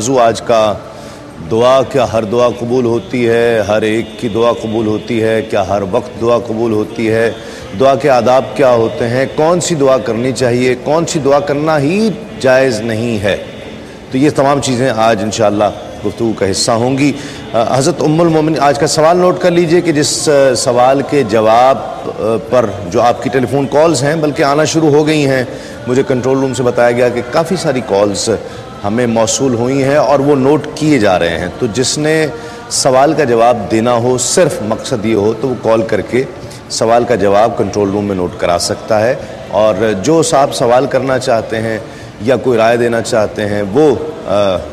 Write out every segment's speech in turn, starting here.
موضوع آج کا دعا، کیا ہر دعا قبول ہوتی ہے؟ ہر ایک کی دعا قبول ہوتی ہے؟ کیا ہر وقت دعا قبول ہوتی ہے؟ دعا کے آداب کیا ہوتے ہیں؟ کون سی دعا کرنی چاہیے؟ کون سی دعا کرنا ہی جائز نہیں ہے؟ تو یہ تمام چیزیں آج انشاءاللہ گفتگو کا حصہ ہوں گی۔ حضرت ام المومنین، آج کا سوال نوٹ کر لیجئے کہ جس سوال کے جواب پر جو آپ کی ٹیلی فون کالز ہیں بلکہ آنا شروع ہو گئی ہیں، مجھے کنٹرول روم سے بتایا گیا کہ کافی ساری کالز ہمیں موصول ہوئی ہیں اور وہ نوٹ کیے جا رہے ہیں، تو جس نے سوال کا جواب دینا ہو، صرف مقصد یہ ہو، تو وہ کال کر کے سوال کا جواب کنٹرول روم میں نوٹ کرا سکتا ہے، اور جو صاحب سوال کرنا چاہتے ہیں یا کوئی رائے دینا چاہتے ہیں وہ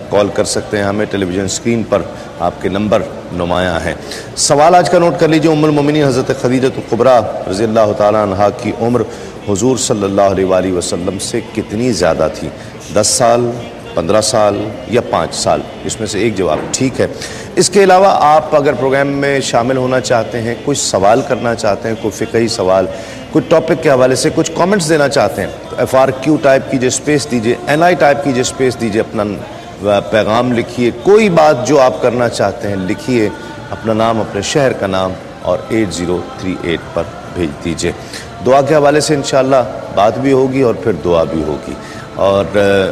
کال کر سکتے ہیں ہمیں۔ ٹیلی ویژن اسکرین پر آپ کے نمبر نمایاں ہیں۔ سوال آج کا نوٹ کر لیجئے۔ ام المومنین حضرت خدیجہ کبریٰ رضی اللہ تعالیٰ عنہا کی عمر حضور صلی اللہ علیہ وآلہ وسلم سے کتنی زیادہ تھی؟ 10 سال، 15 سال یا 5 سال؟ اس میں سے ایک جواب ٹھیک ہے۔ اس کے علاوہ آپ اگر پروگرام میں شامل ہونا چاہتے ہیں، کچھ سوال کرنا چاہتے ہیں، کوئی فقہی سوال، کوئی ٹاپک کے حوالے سے کچھ کامنٹس دینا چاہتے ہیں، تو FRQ ٹائپ کیجئے، اسپیس دیجئے، NI ٹائپ کیجئے، اسپیس دیجئے، اپنا پیغام لکھیے، کوئی بات جو آپ کرنا چاہتے ہیں لکھیے، اپنا نام، اپنے شہر کا نام اور 8038 پر بھیج دیجئے۔ دعا کے حوالے سے انشاءاللہ بات بھی ہوگی اور پھر دعا بھی ہوگی۔ اور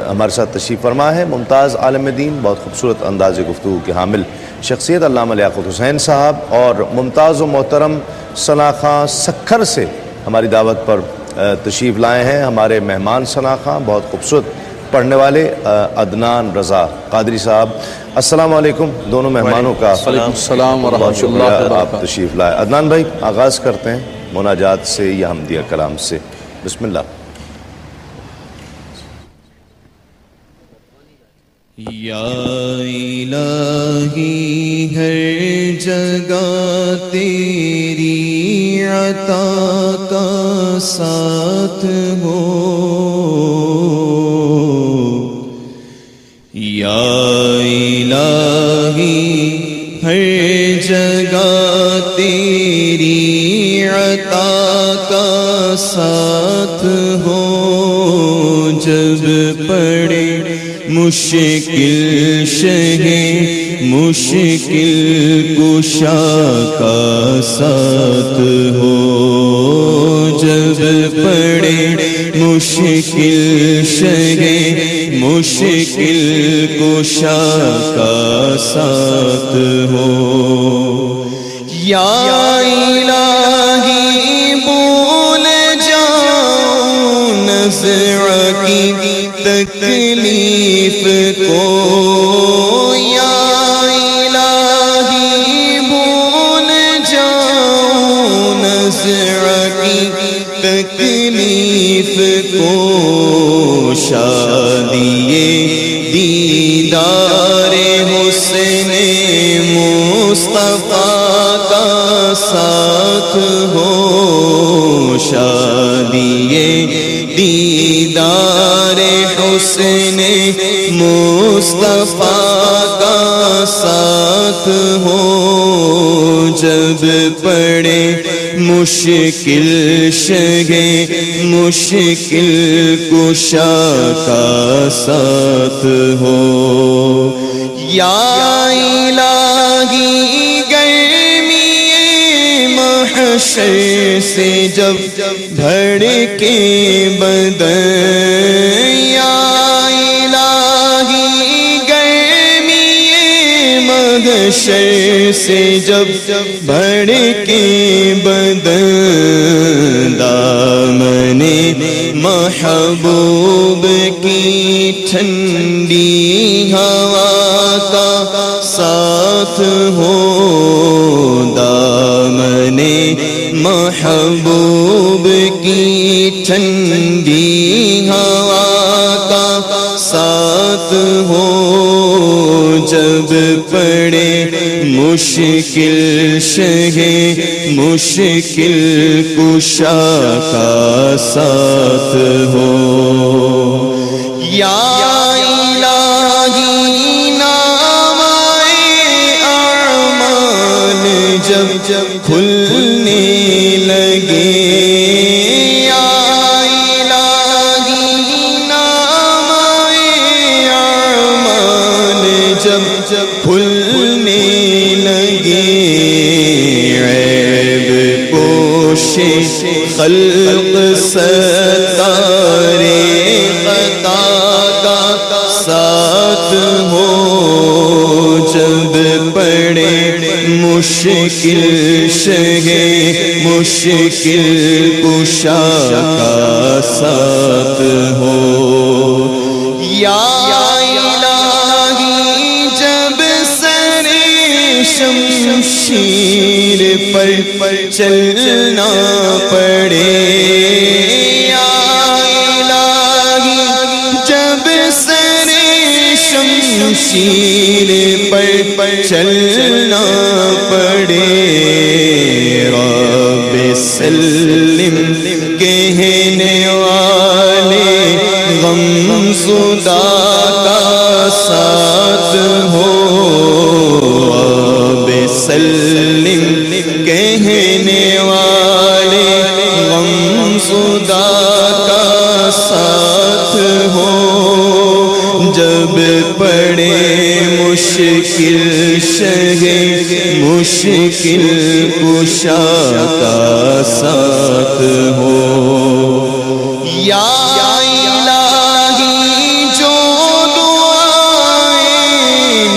ہمارے ساتھ تشریف فرما ہے ممتاز عالم دین، بہت خوبصورت انداز گفتگو کے حامل شخصیت علامہ لیاقت حسین صاحب، اور ممتاز و محترم ثنا خاں سکھر سے ہماری دعوت پر تشریف لائے ہیں ہمارے مہمان ثنا خاں، بہت خوبصورت پڑھنے والے عدنان رضا قادری صاحب۔ السلام علیکم دونوں مہمانوں کا۔ السلام ورحمۃ اللہ وبرکاتہ۔ آپ تشریف لائے۔ عدنان بھائی، آغاز کرتے ہیں مناجات سے یا حمدیہ کلام سے، بسم اللہ۔ یا الہی ہر جگہ تیری عطا کا ساتھ ہو، یا الہی ہر جگہ تیری عطا کا ساتھ ہو، جب پڑے مشکل شہ مشکل کشا کا ساتھ ہو، جب پڑے مشکل شہ مشکل کشا کا ساتھ ہو، یا الہی بھول جاؤں نزع کی تکلیف کو، یا الہی بھول جاؤں نزع کی تکلیف کو، شادی دیدار حسن مصطفیٰ کا ساتھ ہو، شادی دیدار حسن مصطفیٰ کا ساتھ ہو، جب پڑے مشکل شہ مشکل کشا کا ساتھ ہو، یا الہی گرمی محشر سے جب بھڑکے بدن، یا الہی گرمی محشر سے جب بھڑکے بدن، دامن محبوب کی ٹھنڈی ہوا کا ساتھ ہو، دامن محبوب کی ٹھنڈی ہوا کا ساتھ ہو، جب پڑے مشکل شہ مشکل کشا کا ساتھ ہو، یا الہی نامۂ اعمال جب کھلنے لگے، یا الہی نامۂ اعمال جب کھلنے لگے عیب پوش خلق ستارے خطا کا ساتھ ہو جب پڑے مشکل شہ مشکل کشا کا ساتھ ہو یا الہی جب سر شمشیر پر چلنا پڑے یا الہی جب سر شمشیر پر چلنا پڑے رب سلم کہنے والے غم زدہ کا ساتھ ہو رب سلم کہنے والے غم زدہ کا ساتھ ہو جب پڑے مشکل شہ مشکل کشا کا ساتھ ہو یا الہی جو دعائیں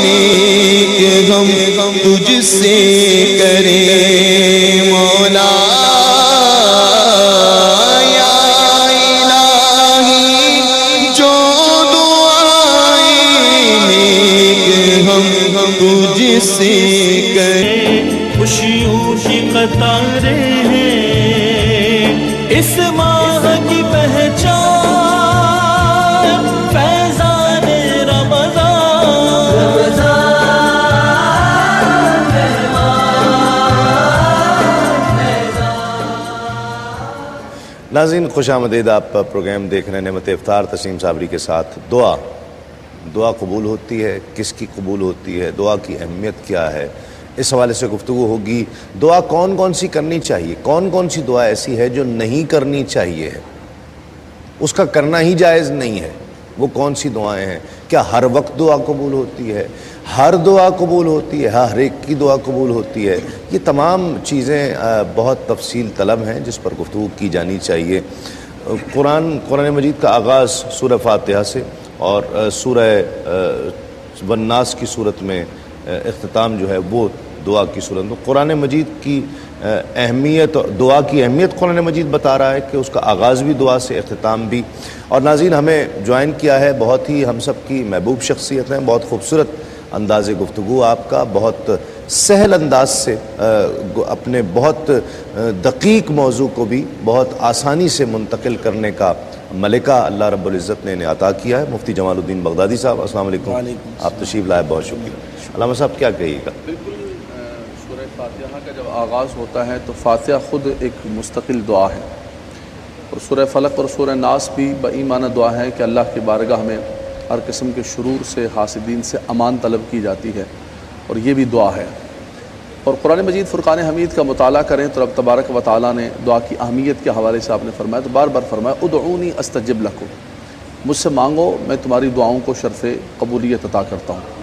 نیک ہم تجھ سے کریں مولا یا الہی جو دعائیں نیک ہم تجھ سے کریں خوشیوں کی قطاریں ہیں اس ماہ کی پہچان فیضان ناظرین خوش آمدید، آپ پروگرام دیکھ رہے ہیں نعمت افطار تسیم صابری کے ساتھ۔ دعا قبول ہوتی ہے، کس کی قبول ہوتی ہے، دعا کی اہمیت کیا ہے، اس حوالے سے گفتگو ہوگی۔ دعا کون کون سی کرنی چاہیے، کون کون سی دعا ایسی ہے جو نہیں کرنی چاہیے، اس کا کرنا ہی جائز نہیں ہے، وہ کون سی دعائیں ہیں؟ کیا ہر وقت دعا قبول ہوتی ہے، ہر دعا قبول ہوتی ہے، ہر ایک کی دعا قبول ہوتی ہے؟ یہ تمام چیزیں بہت تفصیل طلب ہیں جس پر گفتگو کی جانی چاہیے۔ قرآن مجید کا آغاز سورہ فاتحہ سے اور سورہ والناس کی صورت میں اختتام جو ہے وہ دعا کی صورت میں۔ قرآن مجید کی اہمیت، دعا کی اہمیت قرآن مجید بتا رہا ہے کہ اس کا آغاز بھی دعا سے، اختتام بھی۔ اور ناظرین ہمیں جوائن کیا ہے بہت ہی ہم سب کی محبوب شخصیت ہیں، بہت خوبصورت انداز گفتگو آپ کا، بہت سہل انداز سے اپنے بہت دقیق موضوع کو بھی بہت آسانی سے منتقل کرنے کا ملکہ اللہ رب العزت نے انہیں عطا کیا ہے۔ مفتی جمال الدین بغدادی صاحب السلام علیکم، آپ تشریف لائے، بہت شکریہ۔ علامہ صاحب کیا کہیے گا؟ بالکل سورہ فاتحہ کا جب آغاز ہوتا ہے تو فاتحہ خود ایک مستقل دعا ہے، اور سورہ فلق اور سورہ ناس بھی بإیمانہ دعا ہے کہ اللہ کی بارگاہ میں ہر قسم کے شرور سے، حاسدین سے امان طلب کی جاتی ہے، اور یہ بھی دعا ہے۔ اور قرآن مجید فرقان حمید کا مطالعہ کریں تو رب تبارک و تعالیٰ نے دعا کی اہمیت کے حوالے سے آپ نے فرمایا، تو بار بار فرمایا ادعونی استجب لکم، مجھ سے مانگو میں تمہاری دعاؤں کو شرف قبولیت عطا کرتا ہوں۔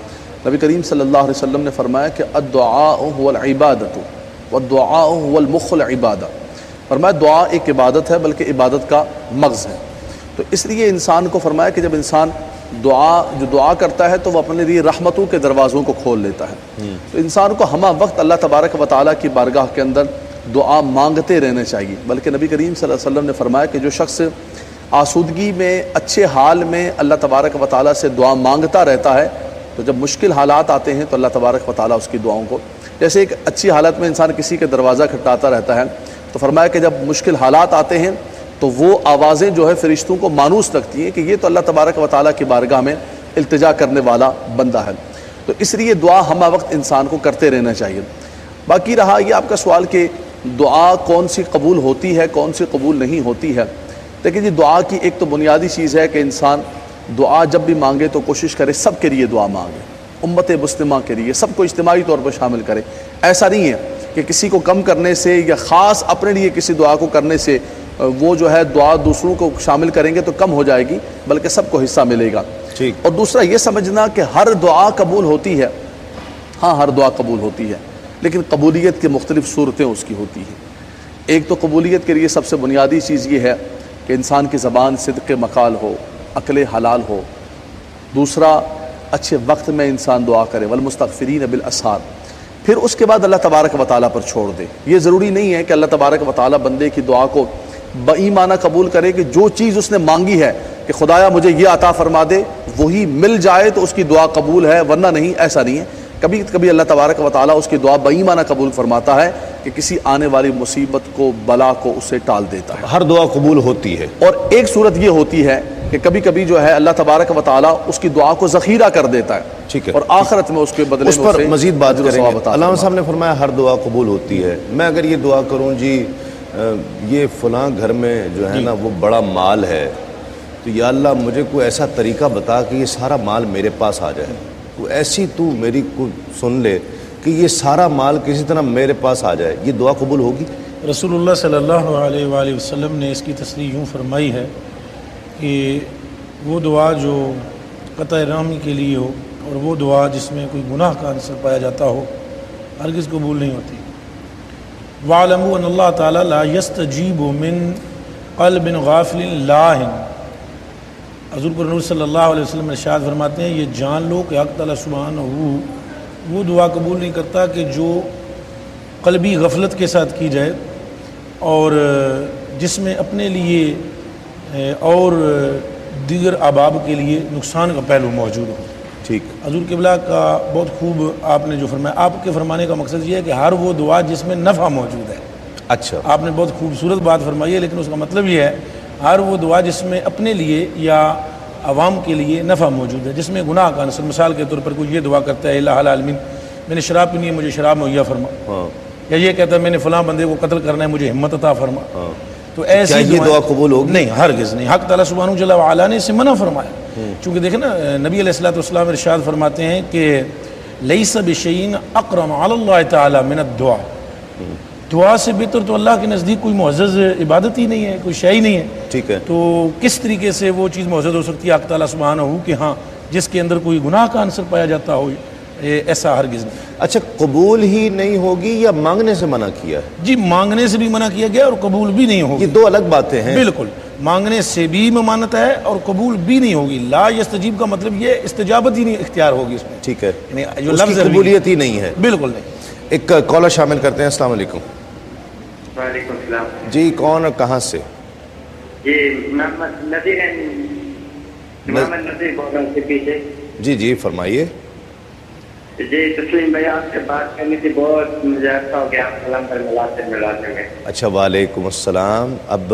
نبی کریم صلی اللہ علیہ وسلم نے فرمایا کہ الدعاء هو العبادۃ والدعاء هو المخ العبادہ، فرمایا دعا ایک عبادت ہے بلکہ عبادت کا مغز ہے۔ تو اس لیے انسان کو فرمایا کہ جب انسان دعا کرتا ہے تو وہ اپنے لیے رحمتوں کے دروازوں کو کھول لیتا ہے، تو انسان کو ہمہ وقت اللہ تبارک و تعالیٰ کی بارگاہ کے اندر دعا مانگتے رہنے چاہیے۔ بلکہ نبی کریم صلی اللہ علیہ وسلم نے فرمایا کہ جو شخص آسودگی میں، اچھے حال میں اللہ تبارک و تعالیٰ سے دعا مانگتا رہتا ہے، تو جب مشکل حالات آتے ہیں تو اللہ تبارک و تعالیٰ اس کی دعاؤں کو، جیسے ایک اچھی حالت میں انسان کسی کے دروازہ کھٹکاتا رہتا ہے، تو فرمایا کہ جب مشکل حالات آتے ہیں تو وہ آوازیں جو ہے فرشتوں کو مانوس لگتی ہیں کہ یہ تو اللہ تبارک و تعالیٰ کی بارگاہ میں التجا کرنے والا بندہ ہے۔ تو اس لیے دعا ہمہ وقت انسان کو کرتے رہنا چاہیے۔ باقی رہا یہ آپ کا سوال کہ دعا کون سی قبول ہوتی ہے، کون سی قبول نہیں ہوتی ہے، لیکن یہ دعا کی ایک تو بنیادی چیز ہے کہ انسان دعا جب بھی مانگے تو کوشش کرے سب کے لیے دعا مانگے، امت مسلمہ کے لیے، سب کو اجتماعی طور پر شامل کرے۔ ایسا نہیں ہے کہ کسی کو کم کرنے سے یا خاص اپنے لیے کسی دعا کو کرنے سے وہ جو ہے دعا دوسروں کو شامل کریں گے تو کم ہو جائے گی، بلکہ سب کو حصہ ملے گا۔ ٹھیک۔ اور دوسرا یہ سمجھنا کہ ہر دعا قبول ہوتی ہے، ہاں ہر دعا قبول ہوتی ہے، لیکن قبولیت کی مختلف صورتیں اس کی ہوتی ہیں۔ ایک تو قبولیت کے لیے سب سے بنیادی چیز یہ ہے کہ انسان کی زبان صدق مقال ہو، عقل حلال ہو۔ دوسرا، اچھے وقت میں انسان دعا کرے، والمستغفرین بالاسحار۔ پھر اس کے بعد اللہ تبارک و تعالیٰ پر چھوڑ دے۔ یہ ضروری نہیں ہے کہ اللہ تبارک و تعالیٰ بندے کی دعا کو بایمانہ قبول کرے کہ جو چیز اس نے مانگی ہے کہ خدایا مجھے یہ عطا فرما دے، وہی مل جائے تو اس کی دعا قبول ہے، ورنہ نہیں، ایسا نہیں ہے۔ کبھی کبھی اللہ تبارک و تعالیٰ اس کی دعا بایمانہ قبول فرماتا ہے کہ کسی آنے والی مصیبت کو، بلا کو اس سے ٹال دیتا ہے۔ ہر دعا قبول ہوتی ہے۔ اور ایک صورت یہ ہوتی ہے کہ کبھی کبھی جو ہے اللہ تبارک و تعالیٰ اس کی دعا کو ذخیرہ کر دیتا ہے، ٹھیک ہے، اور آخرت میں اس کے بدلے اس میں پر اسے مزید بات اجر و کریں ثواب گے۔ عطا علامہ فرماتا ہے۔ صاحب نے فرمایا ہر دعا قبول ہوتی ہے۔ میں اگر یہ دعا کروں جی یہ فلاں گھر میں جو ہے نا وہ بڑا مال ہے، تو یا اللہ مجھے کوئی ایسا طریقہ بتا کہ یہ سارا مال میرے پاس آ جائے، کوئی ایسی تو میری کو سن لے کہ یہ سارا مال کسی طرح میرے پاس آ جائے، یہ دعا قبول ہوگی؟ رسول اللہ صلی اللہ علیہ وآلہ وسلم نے اس کی تصریح یوں فرمائی ہے کہ وہ دعا جو قطع رحمی کے لیے ہو، اور وہ دعا جس میں کوئی گناہ کا عنصر پایا جاتا ہو، ہرگز قبول نہیں ہوتی۔ وَاعْلَمُوا أَنَّ اللَّهَ تَعَالَى لَا يَسْتَجِيبُ مِنْ قَلْبٍ غَافِلٍ لَاهٍ۔ حضور پر نور صلی اللہ علیہ وسلم ارشاد فرماتے ہیں یہ جان لو کہ حق تعالیٰ سبحانہ وہ دعا قبول نہیں کرتا کہ جو قلبی غفلت کے ساتھ کی جائے، اور جس میں اپنے لیے اور دیگر احباب کے لیے نقصان کا پہلو موجود ہو۔ ٹھیک۔ حضور قبلہ کا بہت خوب آپ نے جو فرمایا، آپ کے فرمانے کا مقصد یہ ہے کہ ہر وہ دعا جس میں نفع موجود ہے۔ اچھا، آپ نے بہت خوبصورت بات فرمائی ہے، لیکن اس کا مطلب یہ ہے ہر وہ دعا جس میں اپنے لیے یا عوام کے لیے نفع موجود ہے، جس میں گناہ کا عنصر، مثال کے طور پر کوئی یہ دعا کرتا ہے الہ العالمین میں نے شراب پینی ہے مجھے شراب مہیا فرما، ہاں، یا یہ کہتا ہے میں نے فلاں بندے کو قتل کرنا ہے مجھے ہمت عطا فرما، ہاں، تو ایسی کیا یہ دعا قبول ہوگی؟ نہیں، ہرگز نہیں۔ حق تعالیٰ سبحانہ جل وعلا نے اسے منع فرمایا، چونکہ دیکھیں نا نبی علیہ الصلوۃ والسلام ارشاد فرماتے ہیں کہ لیس بشیء اکرم علی اللہ تعالی من الدعاء، دعا سے بہتر تو اللہ کے نزدیک کوئی معزز عبادت ہی نہیں ہے، کوئی شے ہی نہیں ہے۔ ٹھیک ہے، تو کس طریقے سے وہ چیز معزز ہو سکتی ہے حق تعالیٰ سبحانہ ہو کہ ہاں جس کے اندر کوئی گناہ کا عنصر پایا جاتا ہو، ایسا ہرگز نہیں۔ اچھا قبول ہی نہیں ہوگی یا مانگنے سے منع کیا ہے؟ جی مانگنے سے بھی منع کیا گیا اور قبول بھی نہیں ہوگی، یہ دو الگ باتیں ہیں۔ بالکل، مانگنے سے بھی ممانت ہے اور قبول بھی نہیں ہوگی۔ لا یستجیب کا مطلب یہ استجابت ہی نہیں اختیار ہوگی اس میں، ٹھیک ہے، یعنی جو اس لفظ کی قبولیت ہی نہیں ہے۔ بالکل نہیں۔ ایک کالر شامل کرتے ہیں۔ السلام علیکم۔ وعلیکم السلام جی کون اور کہاں سے؟ جی محمد نذیر محمد نذیر بول رہا ہوں سے پیچھے۔ جی جی فرمائیے۔ جی تسلیم بھائی آپ سے بات کرنی تھی، بہت مجھے عرصہ ہو گیا آپ سلام پر ملاتے ہوئے۔ اچھا وعلیکم السلام، اب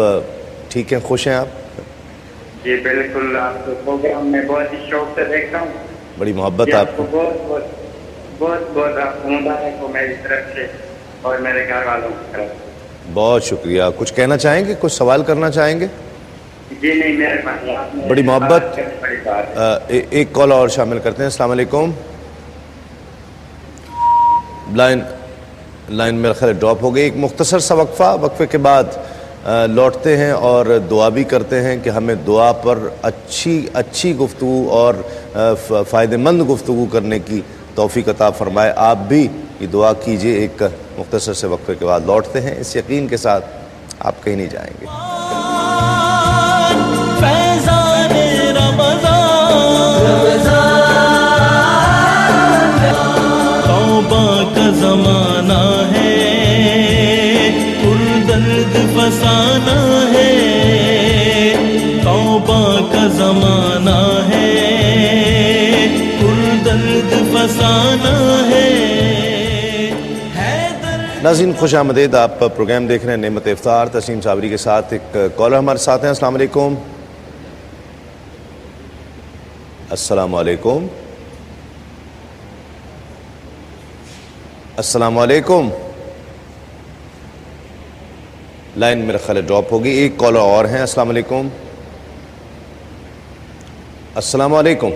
ٹھیک ہیں، خوش ہیں آپ؟ جی بالکل، آپ کو پروگرام میں بہت ہی شوق سے دیکھتا ہوں، بڑی محبت جی آپ کو۔ بہت آپ کو مبارک ہو میری طرف سے اور میرے گھر والوں کی طرف سے۔ بہت شکریہ۔ کچھ کہنا چاہیں گے، کچھ سوال کرنا چاہیں گے؟ جی نہیں مہربانی، آپ نے بڑی محبت۔ بات کرنی بڑی بات ہے۔ ایک کال اور شامل کرتے ہیں۔ السلام علیکم۔ لائن میرا خیال ڈراپ ہو گئی۔ ایک مختصر سا وقفے کے بعد لوٹتے ہیں اور دعا بھی کرتے ہیں کہ ہمیں دعا پر اچھی گفتگو اور فائدہ مند گفتگو کرنے کی توفیق عطا فرمائے۔ آپ بھی یہ دعا کیجئے۔ ایک مختصر سے وقفے کے بعد لوٹتے ہیں اس یقین کے ساتھ آپ کہیں نہیں جائیں گے۔ فیضان توبہ کا زمانہ ہے، پردرد فسانہ ہے، توبہ کا زمانہ ہے، پردرد فسانہ ہے۔ ناظرین خوش آمدید، آپ پروگرام دیکھ رہے ہیں نعمت افطار، تسلیم صابری کے ساتھ۔ ایک کالر ہمارے ساتھ ہیں۔ السلام علیکم۔ السلام علیکم۔ السلام علیکم۔ لائن میرا خیال ڈراپ ہوگی۔ ایک کالر اور ہیں۔ السلام علیکم۔ السلام علیکم۔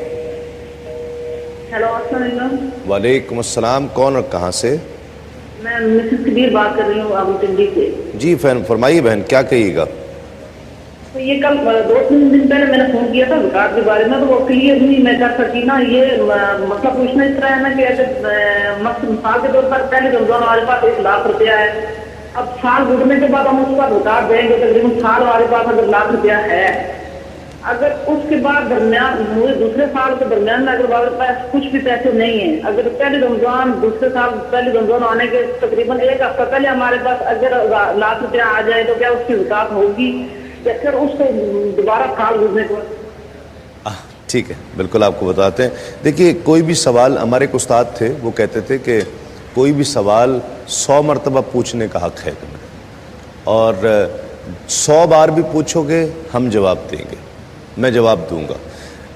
ہیلو السلام علیکم۔ وعلیکم السلام، کون اور کہاں سے؟ میں مسز کبیر بات کر رہی ہوں ابو ٹنڈی سے۔ جی فرمائیے بہن، کیا کہیے گا؟ تو یہ کل 2-3 دن پہلے میں نے فون کیا تھا زکات کے بارے میں، تو وہ کلیئر نہیں میں کر سکی نا. یہ مسئلہ پوچھنا اس طرح ہے نا کہ مثال کے طور پر پہلے رمضان ہمارے پاس 1 لاکھ روپیہ ہے. اب سال گزرنے کے بعد ہم اس پر زکات دیں گے. تقریباً سال ہمارے پاس اگر 1 لاکھ روپیہ ہے، اگر اس کے بعد درمیان دوسرے سال کے درمیان میں اگر ہمارے پاس کچھ بھی پیسے نہیں ہیں، اگر پہلے رمضان دوسرے سال پہلے رمضان آنے کے تقریباً 1 ہفتہ پہلے ہمارے پاس اگر 1 لاکھ روپیہ آ جائے تو کیا اس کی زکات ہوگی یا پھر اس کو دوبارہ سال گزرنے کے بعد؟ ٹھیک ہے، بالکل آپ کو بتاتے ہیں. دیکھیے کوئی بھی سوال، ہمارے ایک استاد تھے وہ کہتے تھے کہ کوئی بھی سوال 100 مرتبہ پوچھنے کا حق ہے تمہیں، اور 100 بار بھی پوچھو گے ہم جواب دیں گے، میں جواب دوں گا.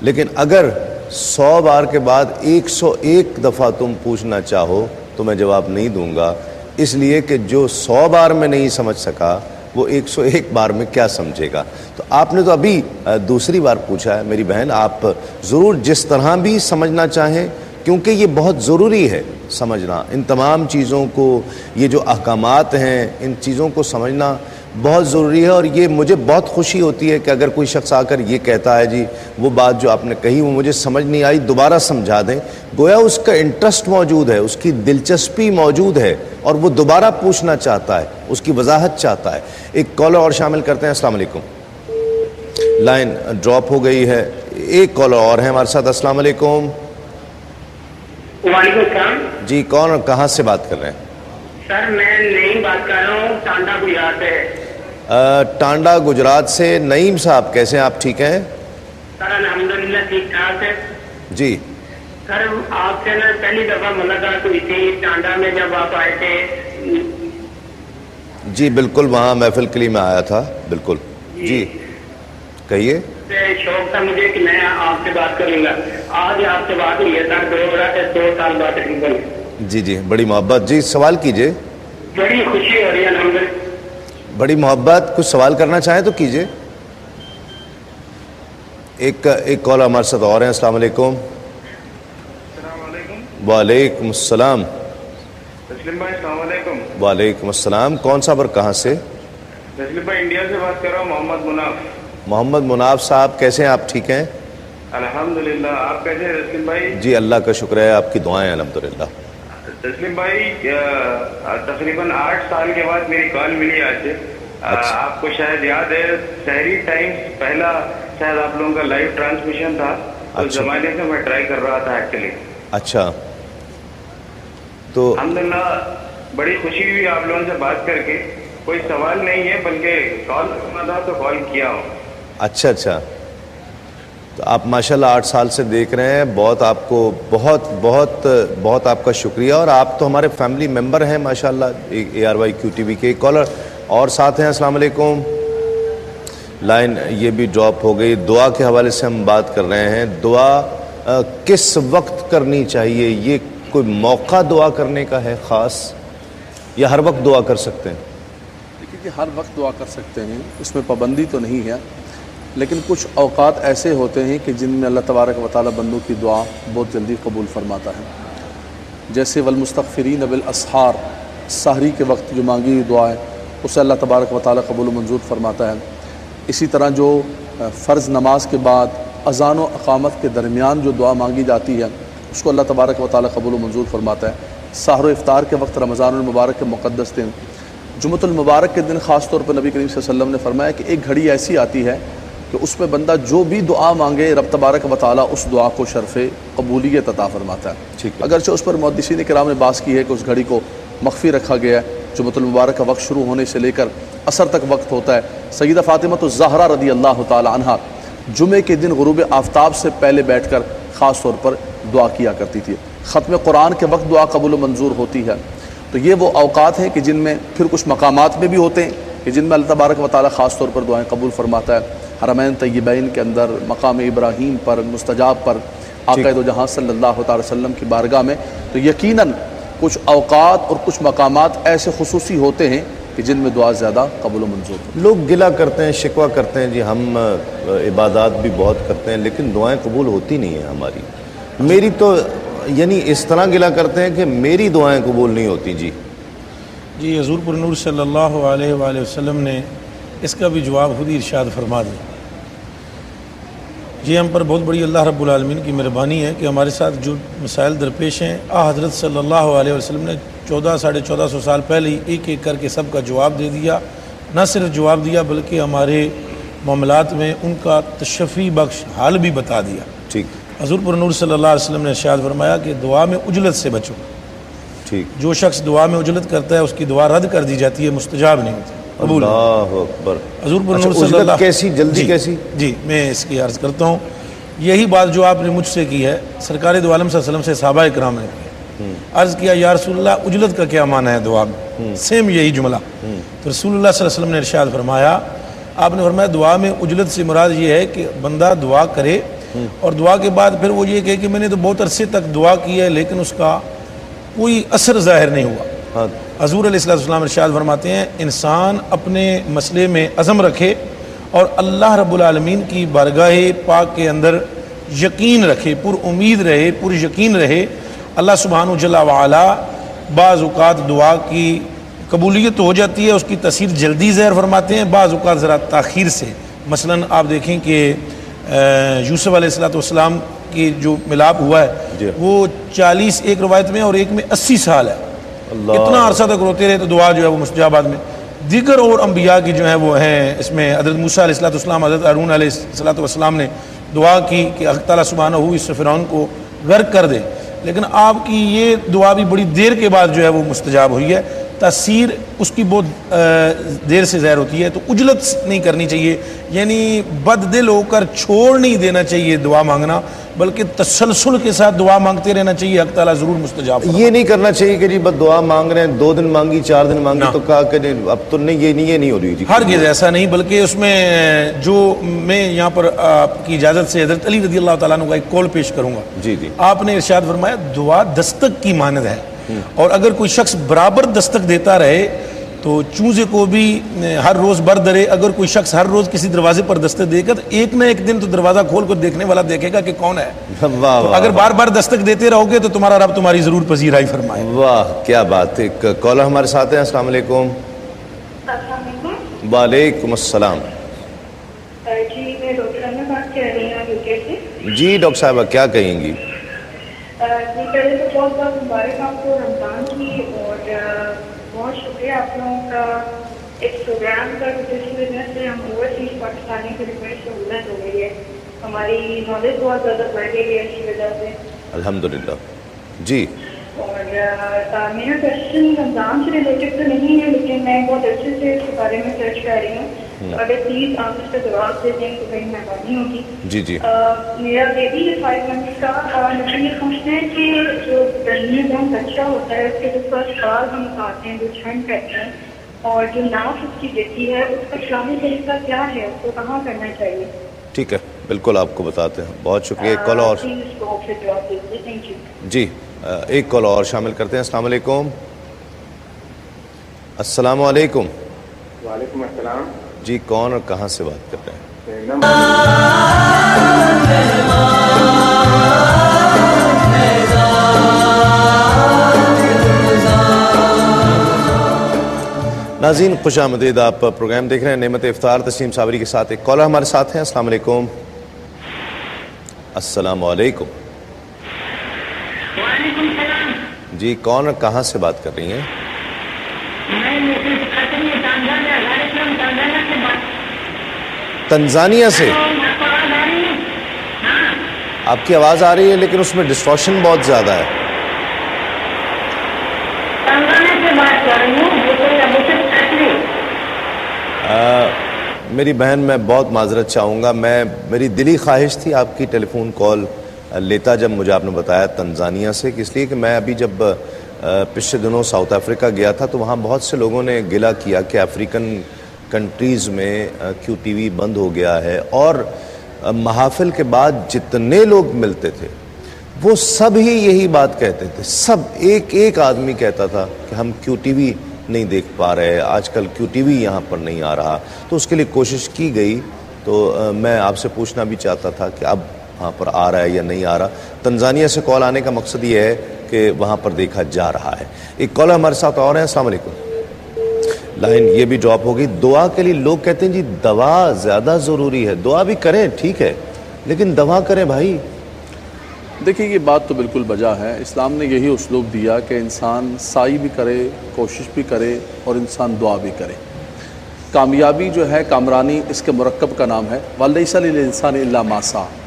لیکن اگر 100 بار کے بعد 101 دفعہ تم پوچھنا چاہو تو میں جواب نہیں دوں گا، اس لیے کہ جو 100 بار میں نہیں سمجھ سکا وہ 101 بار میں کیا سمجھے گا. تو آپ نے تو ابھی دوسری بار پوچھا ہے میری بہن، آپ ضرور جس طرح بھی سمجھنا چاہیں، کیونکہ یہ بہت ضروری ہے سمجھنا ان تمام چیزوں کو. یہ جو احکامات ہیں ان چیزوں کو سمجھنا بہت ضروری ہے. اور یہ مجھے بہت خوشی ہوتی ہے کہ اگر کوئی شخص آ کر یہ کہتا ہے جی وہ بات جو آپ نے کہی وہ مجھے سمجھ نہیں آئی، دوبارہ سمجھا دیں. گویا اس کا انٹرسٹ موجود ہے، اس کی دلچسپی موجود ہے اور وہ دوبارہ پوچھنا چاہتا ہے، اس کی وضاحت چاہتا ہے. ایک کالر اور شامل کرتے ہیں. السلام علیکم. لائن ڈراپ ہو گئی ہے. ایک کالر اور ہیں ہمارے ساتھ. السلام علیکم. وعلیکم السلام. جی کون اور کہاں سے بات کر رہے ہیں؟ سر میں نعیم بات کر رہا ہوں ٹانڈا گجرات سے. ٹانڈا گجرات سے. نعیم صاحب کیسے ہیں آپ؟ ٹھیک ہیں سر الحمدللہ ٹھیک ٹھاک ہے. جی سر آپ سے نا پہلی دفعہ ملاقات ہوئی تھی ٹانڈا میں جب آپ آئے تھے. جی بالکل، وہاں محفل کے لیے میں آیا تھا. بالکل جی کہیے. شوق تھا مجھے کہ میں آپ سے بات کروں گا. آج آپ سے بات ہوئی ہے سر 2 سال بعد تقریباً. جی جی بڑی محبت. جی سوال کیجئے. بڑی خوشی ہو رہی ہے الحمدللہ. بڑی محبت. کچھ سوال کرنا چاہیں تو کیجئے. ایک کال ہمارے ساتھ اور ہیں. السلام علیکم. السلام علیکم. وعلیکم السلام. تسلیم بھائی السلام علیکم. وعلیکم السلام. کون صاحب اور کہاں سے؟ تسلیم بھائی انڈیا سے بات کر رہا ہوں. محمد مناف. محمد مناف صاحب کیسے ہیں آپ؟ ٹھیک ہیں الحمدللہ. آپ کیسے ہیں تسلیم بھائی؟ جی اللہ کا شکر ہے، آپ کی دعائیں الحمدللہ. تسلیم بھائی تقریباً 8 سال کے بعد میری کال ملی آج. آپ کو شاید یاد ہے سحری ٹائمز پہلا شاید آپ لوگوں کا لائیو ٹرانسمیشن تھا. اس زمانے سے میں ٹرائی کر رہا تھا ایکچولی. اچھا تو الحمدللہ بڑی خوشی ہوئی آپ لوگوں سے بات کر کے. کوئی سوال نہیں ہے بلکہ کال کرنا تھا تو کال کیا ہوں. اچھا تو آپ ماشاءاللہ 8 سال سے دیکھ رہے ہیں. بہت آپ کو بہت بہت بہت آپ کا شکریہ. اور آپ تو ہمارے فیملی ممبر ہیں ماشاءاللہ ARYQTV کے. ایک کالر اور ساتھ ہیں. السلام علیکم. لائن یہ بھی ڈراپ ہو گئی. دعا کے حوالے سے ہم بات کر رہے ہیں. دعا کس وقت کرنی چاہیے؟ یہ کوئی موقع دعا کرنے کا ہے خاص یا ہر وقت دعا کر سکتے ہیں؟ دیکھیے ہر وقت دعا کر سکتے ہیں، اس میں پابندی تو نہیں ہے، لیکن کچھ اوقات ایسے ہوتے ہیں کہ جن میں اللہ تبارک و تعالی بندوں کی دعا بہت جلدی قبول فرماتا ہے. جیسے والمستغفرین بالاسحار، سحری کے وقت جو مانگی ہوئی دعا ہے اسے اللہ تبارک و تعالی قبول و منظور فرماتا ہے. اسی طرح جو فرض نماز کے بعد اذان و اقامت کے درمیان جو دعا مانگی جاتی ہے اس کو اللہ تبارک و تعالی قبول و منظور فرماتا ہے. سحر و افطار کے وقت رمضان المبارک کے مقدس دن جمعۃ المبارک کے دن خاص طور پر نبی کریم صلی اللہ علیہ وسلم نے فرمایا کہ ایک گھڑی ایسی آتی ہے کہ اس میں بندہ جو بھی دعا مانگے رب تبارک و تعالی اس دعا کو شرف قبولیت عطا فرماتا ہے. اگرچہ اس پر محدثین کرام نے بحث کی ہے کہ اس گھڑی کو مخفی رکھا گیا ہے. جمعۃ المبارک کا وقت شروع ہونے سے لے کر عصر تک وقت ہوتا ہے. سیدہ فاطمہ الزہرا رضی اللہ تعالی عنہا جمعے کے دن غروب آفتاب سے پہلے بیٹھ کر خاص طور پر دعا کیا کرتی تھی. ختم قرآن کے وقت دعا قبول و منظور ہوتی ہے. تو یہ وہ اوقات ہیں کہ جن میں پھر کچھ مقامات میں بھی ہوتے ہیں کہ جن میں اللہ تبارک و تعالی خاص طور پر دعائیں قبول فرماتا ہے. حرمین طیبین کے اندر مقام ابراہیم پر مستجاب پر آقا دو جہاں صلی اللہ تعالی وسلم کی بارگاہ میں تو یقیناً کچھ اوقات اور کچھ مقامات ایسے خصوصی ہوتے ہیں کہ جن میں دعا زیادہ قبول و منظور ہوتی ہے. لوگ گلہ کرتے ہیں، شکوہ کرتے ہیں جی ہم عبادات بھی بہت کرتے ہیں لیکن دعائیں قبول ہوتی نہیں ہیں ہماری. میری تو یعنی اس طرح گلہ کرتے ہیں کہ میری دعائیں قبول نہیں ہوتی. جی حضور پر نور صلی اللہ علیہ وآلہ وسلم نے اس کا بھی جواب خود ہی ارشاد فرما دیں۔ یہ ہم پر بہت بڑی اللہ رب العالمین کی مہربانی ہے کہ ہمارے ساتھ جو مسائل درپیش ہیں حضرت صلی اللہ علیہ وسلم نے 1400-1450 سال پہلے ہی ایک ایک کر کے سب کا جواب دے دیا۔ نہ صرف جواب دیا بلکہ ہمارے معاملات میں ان کا تشفی بخش حال بھی بتا دیا۔ ٹھیک حضور پر نور صلی اللہ علیہ وسلم نے ارشاد فرمایا کہ دعا میں عجلت سے بچو۔ ٹھیک، جو شخص دعا میں عجلت کرتا ہے اس کی دعا رد کر دی جاتی ہے، مستجاب نہیں ہوتی، قبول نہیں۔ اللہ اکبر۔ حضور پر اچھا، نور صلی عجلت اللہ کیسی، جلدی کیسی؟ جی میں اس کی عرض کرتا ہوں۔ یہی بات جو آپ نے مجھ سے کی ہے سرکار دو عالم صلی اللہ علیہ وسلم سے صحابہ کرام نے کی، عرض کیا یا رسول اللہ عجلت کا کیا معنی ہے دعا میں؟ سیم یہی جملہ۔ تو رسول اللہ صلی اللہ علیہ وسلم نے ارشاد فرمایا، آپ نے فرمایا دعا میں عجلت سے مراد یہ ہے کہ بندہ دعا کرے اور دعا کے بعد پھر وہ یہ کہے کہ میں نے تو بہت عرصے تک دعا کی ہے لیکن اس کا کوئی اثر ظاہر نہیں ہوا۔ حضور علیہ السلام ارشاد فرماتے ہیں انسان اپنے مسئلے میں عزم رکھے اور اللہ رب العالمین کی بارگاہ پاک کے اندر یقین رکھے، پر امید رہے، پر یقین رہے۔ اللہ سبحانہ جل وعلا بعض اوقات دعا کی قبولیت تو ہو جاتی ہے، اس کی تاثیر جلدی ظاہر فرماتے ہیں، بعض اوقات ذرا تاخیر سے۔ مثلا آپ دیکھیں کہ یوسف علیہ السلام کی جو ملاپ ہوا ہے وہ 40 ایک روایت میں اور ایک میں 80 سال ہے، اتنا عرصہ تک روتے رہے، تو دعا جو ہے وہ مستجابات میں۔ دیگر اور انبیاء کی جو ہیں وہ ہیں، اس میں حضرت موسیٰ علیہ السلام، حضرت ہارون علیہ السلام نے دعا کی کہ اللہ تعالیٰ سبحانہ اس فرعون کو غرق کر دے، لیکن آپ کی یہ دعا بھی بڑی دیر کے بعد جو ہے وہ مستجاب ہوئی ہے، تاثیر اس کی بہت دیر سے ظاہر ہوتی ہے۔ تو عجلت نہیں کرنی چاہیے، یعنی بد دل ہو کر چھوڑ نہیں دینا چاہیے دعا مانگنا، بلکہ تسلسل کے ساتھ دعا مانگتے رہنا چاہیے، اللہ تعالیٰ ضرور مستجاب فرمائے۔ یہ نہیں کرنا چاہیے کہ جی بس دعا مانگ رہے ہیں، 2 دن مانگی 4 دن مانگی تو کہا کہ اب تو نہیں، یہ نہیں ہو رہی جی۔ ہرگز ایسا نہیں، بلکہ اس میں جو میں یہاں پر آپ کی اجازت سے حضرت علی رضی اللہ تعالیٰ عنہ کا ایک قول پیش کروں گا۔ جی جی، آپ نے ارشاد فرمایا دعا دستک کی مانند ہے، اور اگر کوئی شخص برابر دستک دیتا رہے تو چوزے کو بھی ہر روز بر درے، اگر کوئی شخص ہر روز کسی دروازے پر دستک دے گا تو ایک نہ ایک دن تو دروازہ کھول کر دیکھنے والا دیکھے گا کہ کون ہے۔ تو اگر بار بار دستک دیتے رہو گے تو تمہارا رب تمہاری ضرور پذیرائی فرمائے۔ واہ کیا بات ہے۔ ایک کالر ہمارے ساتھ ہیں، السلام علیکم۔ وعلیکم السلام۔ جی میں ڈاکٹر امن بات کر رہی ہوں یوکے سے۔ جی ڈاکٹر صاحبہ کیا کہیں گی؟ جی پہلے تو بہت بہت مبارک آپ کو رمضان کی، اور بہت شکریہ آپ لوگوں کا اس پروگرام کا، جس وجہ سے ہم اوورسیز پاکستانی کی ریکویسٹ سہولت ہو گئی ہے، ہماری نالج بہت زیادہ بڑھ گئی ہے اس وجہ سے، الحمدللہ۔ جی اور میرا کوشچن رمضان سے ریلیٹڈ تو نہیں ہے، لیکن میں بہت اچھے سے اس کے بارے میں سرچ کر رہی ہوں، اگر پلیز آپ اس کا جواب دے دیں تو بڑی مہربانی ہوگی۔ جی جی، میرا بیبی ہے 5 منتھس کا، مجھے یہ پوچھنا ہے کہ جو گرمی میں ہم بچہ ہوتا ہے اس کے جو فرسٹ بال ہم کھاتے ہیں، جو چھنڈ کرتے ہیں، اور جو ناف اس کی گرتی ہے، اس کا اسلامی طریقہ کیا ہے، اس کو کہاں کرنا چاہیے؟ ٹھیک ہے، بالکل آپ کو بتاتے ہیں۔ بہت شکریہ۔ ایک کال اور، پلیز اس کو پھر جواب دیجیے، تھینک یو۔ جی ایک کال اور شامل کرتے ہیں۔ السلام علیکم۔ السلام علیکم۔ وعلیکم السلام۔ جی کون اور کہاں سے بات کر رہے ہیں؟ ناظرین خوش آمدید، آپ پروگرام دیکھ رہے ہیں نعمت افطار، تسلیم صابری کے ساتھ۔ ایک کالر ہمارے ساتھ ہیں، السلام علیکم۔ السلام علیکم۔ وعلیکم السلام۔ جی کون اور کہاں سے بات کر رہی ہیں؟ تنزانیہ سے؟ آپ کی آواز آ رہی ہے لیکن اس میں ڈسٹورشن بہت زیادہ ہے۔ میری بہن میں بہت معذرت چاہوں گا، میری دلی خواہش تھی آپ کی ٹیلی فون کال لیتا جب مجھے آپ نے بتایا تنزانیہ سے، اس لیے کہ میں ابھی جب پچھلے دنوں ساؤتھ افریقہ گیا تھا تو وہاں بہت سے لوگوں نے گلہ کیا کہ افریقن کنٹریز میں کیو ٹی وی بند ہو گیا ہے، اور محافل کے بعد جتنے لوگ ملتے تھے وہ سب ہی یہی بات کہتے تھے، سب ایک آدمی کہتا تھا کہ ہم کیو ٹی وی نہیں دیکھ پا رہے، آج کل کیو ٹی وی یہاں پر نہیں آ رہا۔ تو اس کے لیے کوشش کی گئی، تو میں آپ سے پوچھنا بھی چاہتا تھا کہ اب وہاں پر آ رہا ہے یا نہیں آ رہا۔ تنزانیہ سے کال آنے کا مقصد یہ ہے کہ وہاں پر دیکھا جا رہا ہے۔ ایک کالر ہمارے ساتھ اور ہیں، السلام علیکم۔ لائن یہ بھی ڈراپ ہو گئی. دعا کے لیے لوگ کہتے ہیں جی دوا زیادہ ضروری ہے. دعا بھی کریں ٹھیک ہے لیکن دوا کریں بھائی. دیکھیے یہ بات تو بالکل بجا ہے. اسلام نے یہی اسلوب دیا کہ انسان سعی بھی کرے, کوشش بھی کرے اور انسان دعا بھی کرے. کامیابی جو ہے, کامرانی اس کے مرکب کا نام ہے. وَلَيْسَ لِلْإِنسَانِ إِلَّا مَا سَعَى.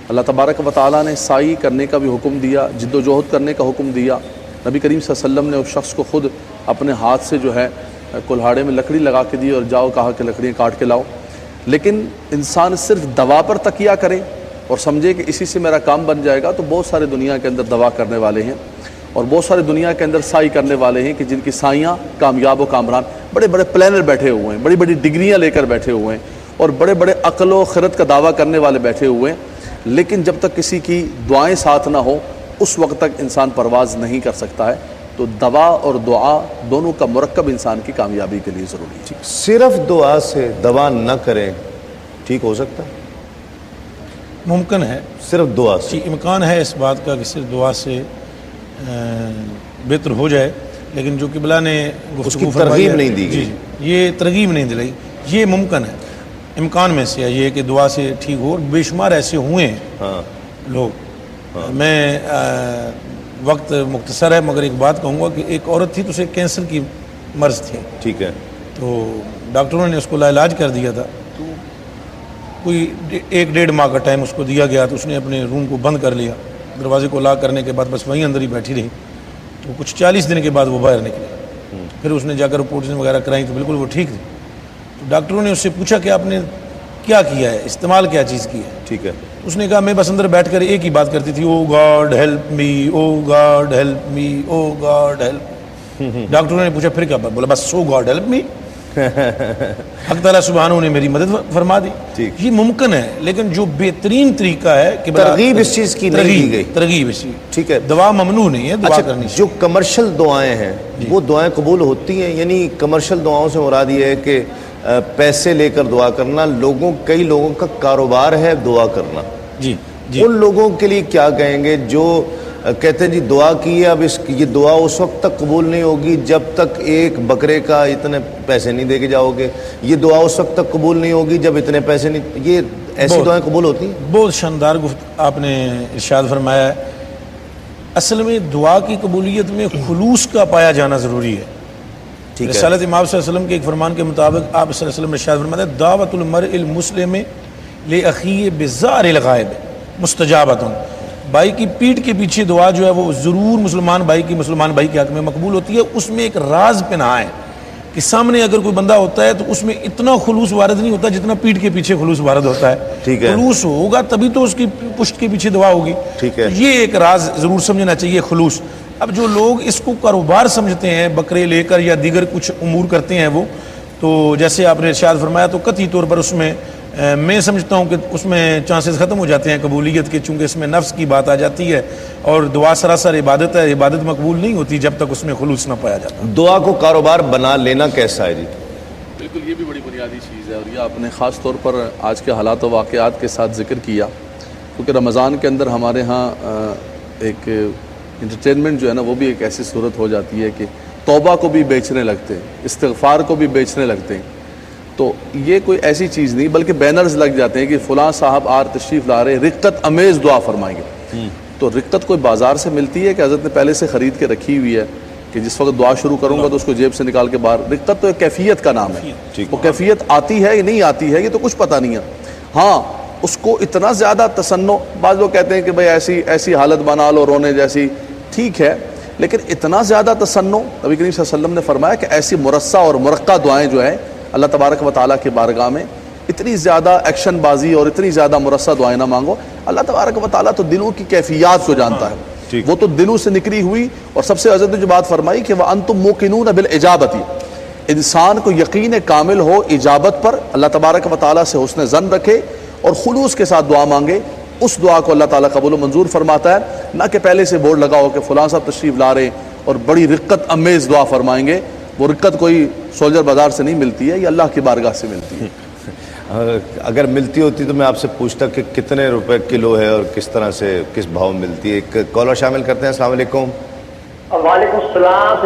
اللہ تبارک و تعالیٰ نے سعی کرنے کا بھی حکم دیا, جد و جہد کرنے کا حکم دیا. نبی کریم صلی اللہ علیہ وسلم نے اس شخص کو خود اپنے ہاتھ سے جو ہے کلہاڑے میں لکڑی لگا کے دی اور جاؤ کہا کہ لکڑیاں کاٹ کے لاؤ. لیکن انسان صرف دوا پر تکیہ کرے اور سمجھے کہ اسی سے میرا کام بن جائے گا, تو بہت سارے دنیا کے اندر دوا کرنے والے ہیں اور بہت سارے دنیا کے اندر سعی کرنے والے ہیں کہ جن کی سائیاں کامیاب و کامران, بڑے بڑے پلانر بیٹھے ہوئے ہیں, بڑی بڑی ڈگریاں لے کر بیٹھے ہوئے ہیں اور بڑے بڑے عقل و خرد کا دعویٰ کرنے والے بیٹھے ہوئے ہیں. لیکن جب تک کسی کی دعائیں ساتھ نہ ہو اس وقت تک انسان پرواز نہیں کر سکتا ہے. تو دوا اور دعا دونوں کا مرکب انسان کی کامیابی کے لیے ضروری ہے. صرف دعا سے دوا نہ کریں ٹھیک ہو سکتا ہے؟ ممکن ہے, صرف دعا سے جی امکان ہے اس بات کا کہ صرف دعا سے بہتر ہو جائے, لیکن جو قبلہ نے اس کی ترغیب نہیں دی گئی. جی یہ ترغیب نہیں دلائی, یہ ممکن ہے, امکان میں سے ہے یہ کہ دعا سے ٹھیک ہو. اور بے شمار ایسے ہوئے ہیں لوگ. میں وقت مختصر ہے مگر ایک بات کہوں گا کہ ایک عورت تھی تو اسے کینسر کی مرض تھی, ٹھیک ہے, تو ڈاکٹروں نے اس کو علاج کر دیا تھا. تو کوئی 1-1.5 ماہ کا ٹائم اس کو دیا گیا, تو اس نے اپنے روم کو بند کر لیا, دروازے کو لاک کرنے کے بعد بس وہیں اندر ہی بیٹھی رہی. تو کچھ 40 دن کے بعد وہ باہر نکلی. پھر اس نے جا کر رپورٹس وغیرہ کرائیں تو بالکل وہ ٹھیک تھی. تو ڈاکٹروں نے اس سے پوچھا کہ آپ نے کیا کیا ہے, استعمال کیا چیز کی ہے؟ ٹھیک ہے. اس نے کہا میں بس اندر بیٹھ کر ایک ہی بات کرتی تھی, او گاڈ ہیلپ می, او گاڈ ہیلپ می, او گاڈ ہیلپ. ڈاکٹروں نے پوچھا پھر کیا بات؟ بولا بس او گاڈ ہیلپ می. حق تعالیٰ سبحانہ نے میری مدد فرما دی. یہ ممکن ہے, لیکن جو بہترین طریقہ ہے کہ ترغیب اس چیز کی نہیں دی گئی. ترغیب اس چیز, ٹھیک ہے, دعا ممنوع نہیں ہے, دعا کرنی. جو کمرشل دعائیں ہیں وہ دعائیں قبول ہوتی ہیں؟ یعنی کمرشل دعاؤں سے مراد یہ ہے کہ پیسے لے کر دعا کرنا. کئی لوگوں کا کاروبار ہے دعا کرنا. جی ان لوگوں کے لیے کیا کہیں گے جو کہتے ہیں جی دعا کی ہے, اب یہ دعا اس وقت تک قبول نہیں ہوگی جب تک ایک بکرے کا اتنے پیسے نہیں دے کے جاؤ گے, یہ دعا اس وقت تک قبول نہیں ہوگی جب اتنے پیسے نہیں. یہ ایسی دعائیں قبول ہوتی ہیں؟ بہت شاندار آپ نے ارشاد فرمایا ہے. اصل میں دعا کی قبولیت میں خلوص کا پایا جانا ضروری ہے. رسالت امام صلی اللہ علیہ وسلم کے ایک فرمان کے مطابق آپ صلی اللہ علیہ وسلم نے ارشاد فرمایا دعوت المرء المسلم لاخیہ بظاہر الغائب مستجابۃ. بھائی کی پیٹھ کے پیچھے دعا جو ہے وہ ضرور مسلمان بھائی کے حق میں مقبول ہوتی ہے. اس میں ایک راز پنہا ہے کہ سامنے اگر کوئی بندہ ہوتا ہے تو اس میں اتنا خلوص وارد نہیں ہوتا جتنا پیٹھ کے پیچھے خلوص وارد ہوتا ہے. خلوص ہوگا تبھی تو اس کی پشت کے پیچھے دعا ہوگی. یہ ایک راز ضرور سمجھنا چاہیے, خلوص. اب جو لوگ اس کو کاروبار سمجھتے ہیں, بکرے لے کر یا دیگر کچھ امور کرتے ہیں وہ, تو جیسے آپ نے ارشاد فرمایا تو قطعی طور پر اس میں میں سمجھتا ہوں کہ اس میں چانسز ختم ہو جاتے ہیں قبولیت کے, چونکہ اس میں نفس کی بات آ جاتی ہے اور دعا سراسر عبادت ہے. عبادت مقبول نہیں ہوتی جب تک اس میں خلوص نہ پایا جاتا. دعا کو کاروبار بنا لینا کیسا ہے جی؟ بالکل یہ بھی بڑی بنیادی چیز ہے, اور یہ آپ نے خاص طور پر آج کے حالات و واقعات کے ساتھ ذکر کیا, کیونکہ رمضان کے اندر ہمارے ہاں ایک انٹرٹینمنٹ جو ہے نا وہ بھی ایک ایسی صورت ہو جاتی ہے کہ توبہ کو بھی بیچنے لگتے ہیں, استغفار کو بھی بیچنے لگتے ہیں. تو یہ کوئی ایسی چیز نہیں بلکہ بینرز لگ جاتے ہیں کہ فلاں صاحب تشریف لا رہے, رقت امیز دعا فرمائیں گے. تو رقت کوئی بازار سے ملتی ہے کہ حضرت نے پہلے سے خرید کے رکھی ہوئی ہے کہ جس وقت دعا شروع کروں گا تو اس کو جیب سے نکال کے باہر؟ رقت تو ایک کیفیت کا نام ہے. وہ کیفیت آتی ہے یا نہیں آتی ہے یہ تو کچھ پتہ نہیں ہے. ہاں اس کو اتنا زیادہ تسنو, بعض لوگ کہتے ہیں کہ بھائی ایسی حالت بنا لو رونے جیسی, ٹھیک ہے, لیکن اتنا زیادہ تسنو نبی کریم صلی اللہ علیہ وسلم نے فرمایا کہ ایسی مرصع اور مرقع دعائیں جو ہیں اللہ تبارک و تعالیٰ کی بارگاہ میں اتنی زیادہ ایکشن بازی اور اتنی زیادہ مرصع دعائیں نہ مانگو. اللہ تبارک و تعالیٰ تو دلوں کی کیفیات کو جانتا ہے, وہ تو دلوں سے نکلی ہوئی. اور سب سے عزت جو بات فرمائی کہ وَأَنْتُمْ مُوقِنُونَ بِالْإِجَابَةِ, انسان کو یقین کامل ہو اجابت پر, اللہ تبارک و تعالیٰ سے حسن ظن رکھے اور خلوص کے ساتھ دعا مانگے, اس دعا کو اللہ تعالیٰ قبول و منظور فرماتا ہے. نہ کہ پہلے سے بورڈ لگا ہو کہ فلاں صاحب تشریف لا رہے اور بڑی رقت امیز دعا فرمائیں گے. وہ رقت کوئی سولجر بازار سے نہیں ملتی ہے, یہ اللہ کی بارگاہ سے ملتی ہے. اگر ملتی ہوتی تو میں آپ سے پوچھتا کہ کتنے روپے کلو ہے اور کس طرح سے کس بھاؤ ملتی ہے. ایک کالر شامل کرتے ہیں. السلام علیکم. وعلیکم السلام.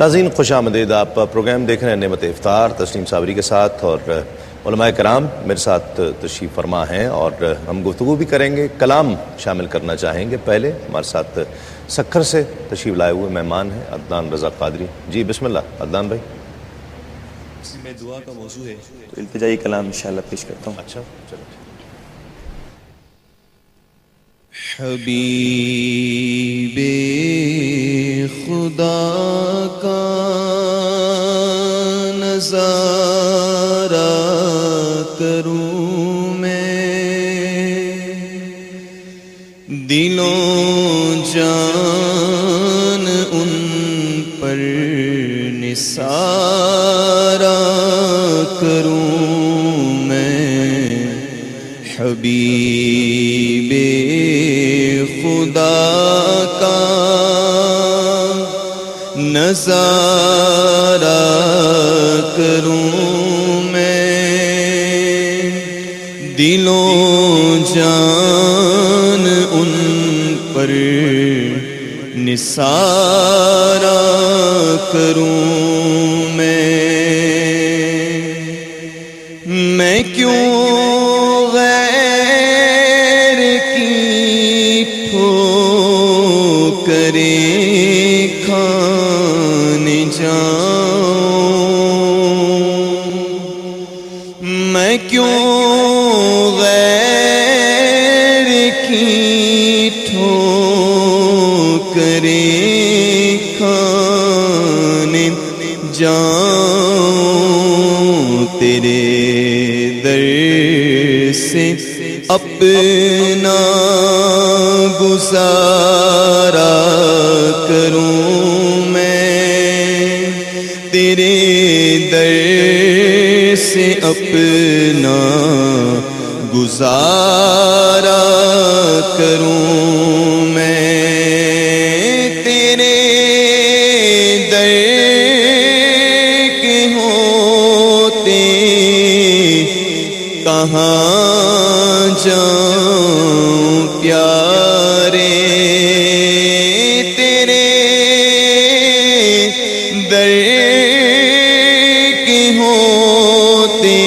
ناظرین خوش آمدید، آپ پروگرام دیکھ رہے ہیں نعمت افطار تسلیم صابری کے ساتھ، اور علماء کرام میرے ساتھ تشریف فرما ہیں اور ہم گفتگو بھی کریں گے، کلام شامل کرنا چاہیں گے۔ پہلے ہمارے ساتھ سکھر سے تشریف لائے ہوئے مہمان ہیں عدنان رضا قادری جی، بسم اللہ عدنان بھائی۔ اس میں دعا کا موضوع ہے تو التجائی کلام انشاءاللہ پیش کرتا ہوں۔ اچھا چلو۔ حبیب خدا کا نظارہ کروں میں، دلوں جان ان پر نثارہ کروں میں، حبیب خدا کا نظارہ کروں میں، دلوں جان ان پر نثارہ کروں میں کیوں کھانے جاؤں، میں کیوں غیر کی ٹھوکریں کھانے جاؤں، تیرے در سے اپنا گزارا کروں میں، تیرے در سے اپنا گزارا کروں میں، تیرے در کے ہوتے کہاں جاؤں پیارے، تیرے در کے ہوتے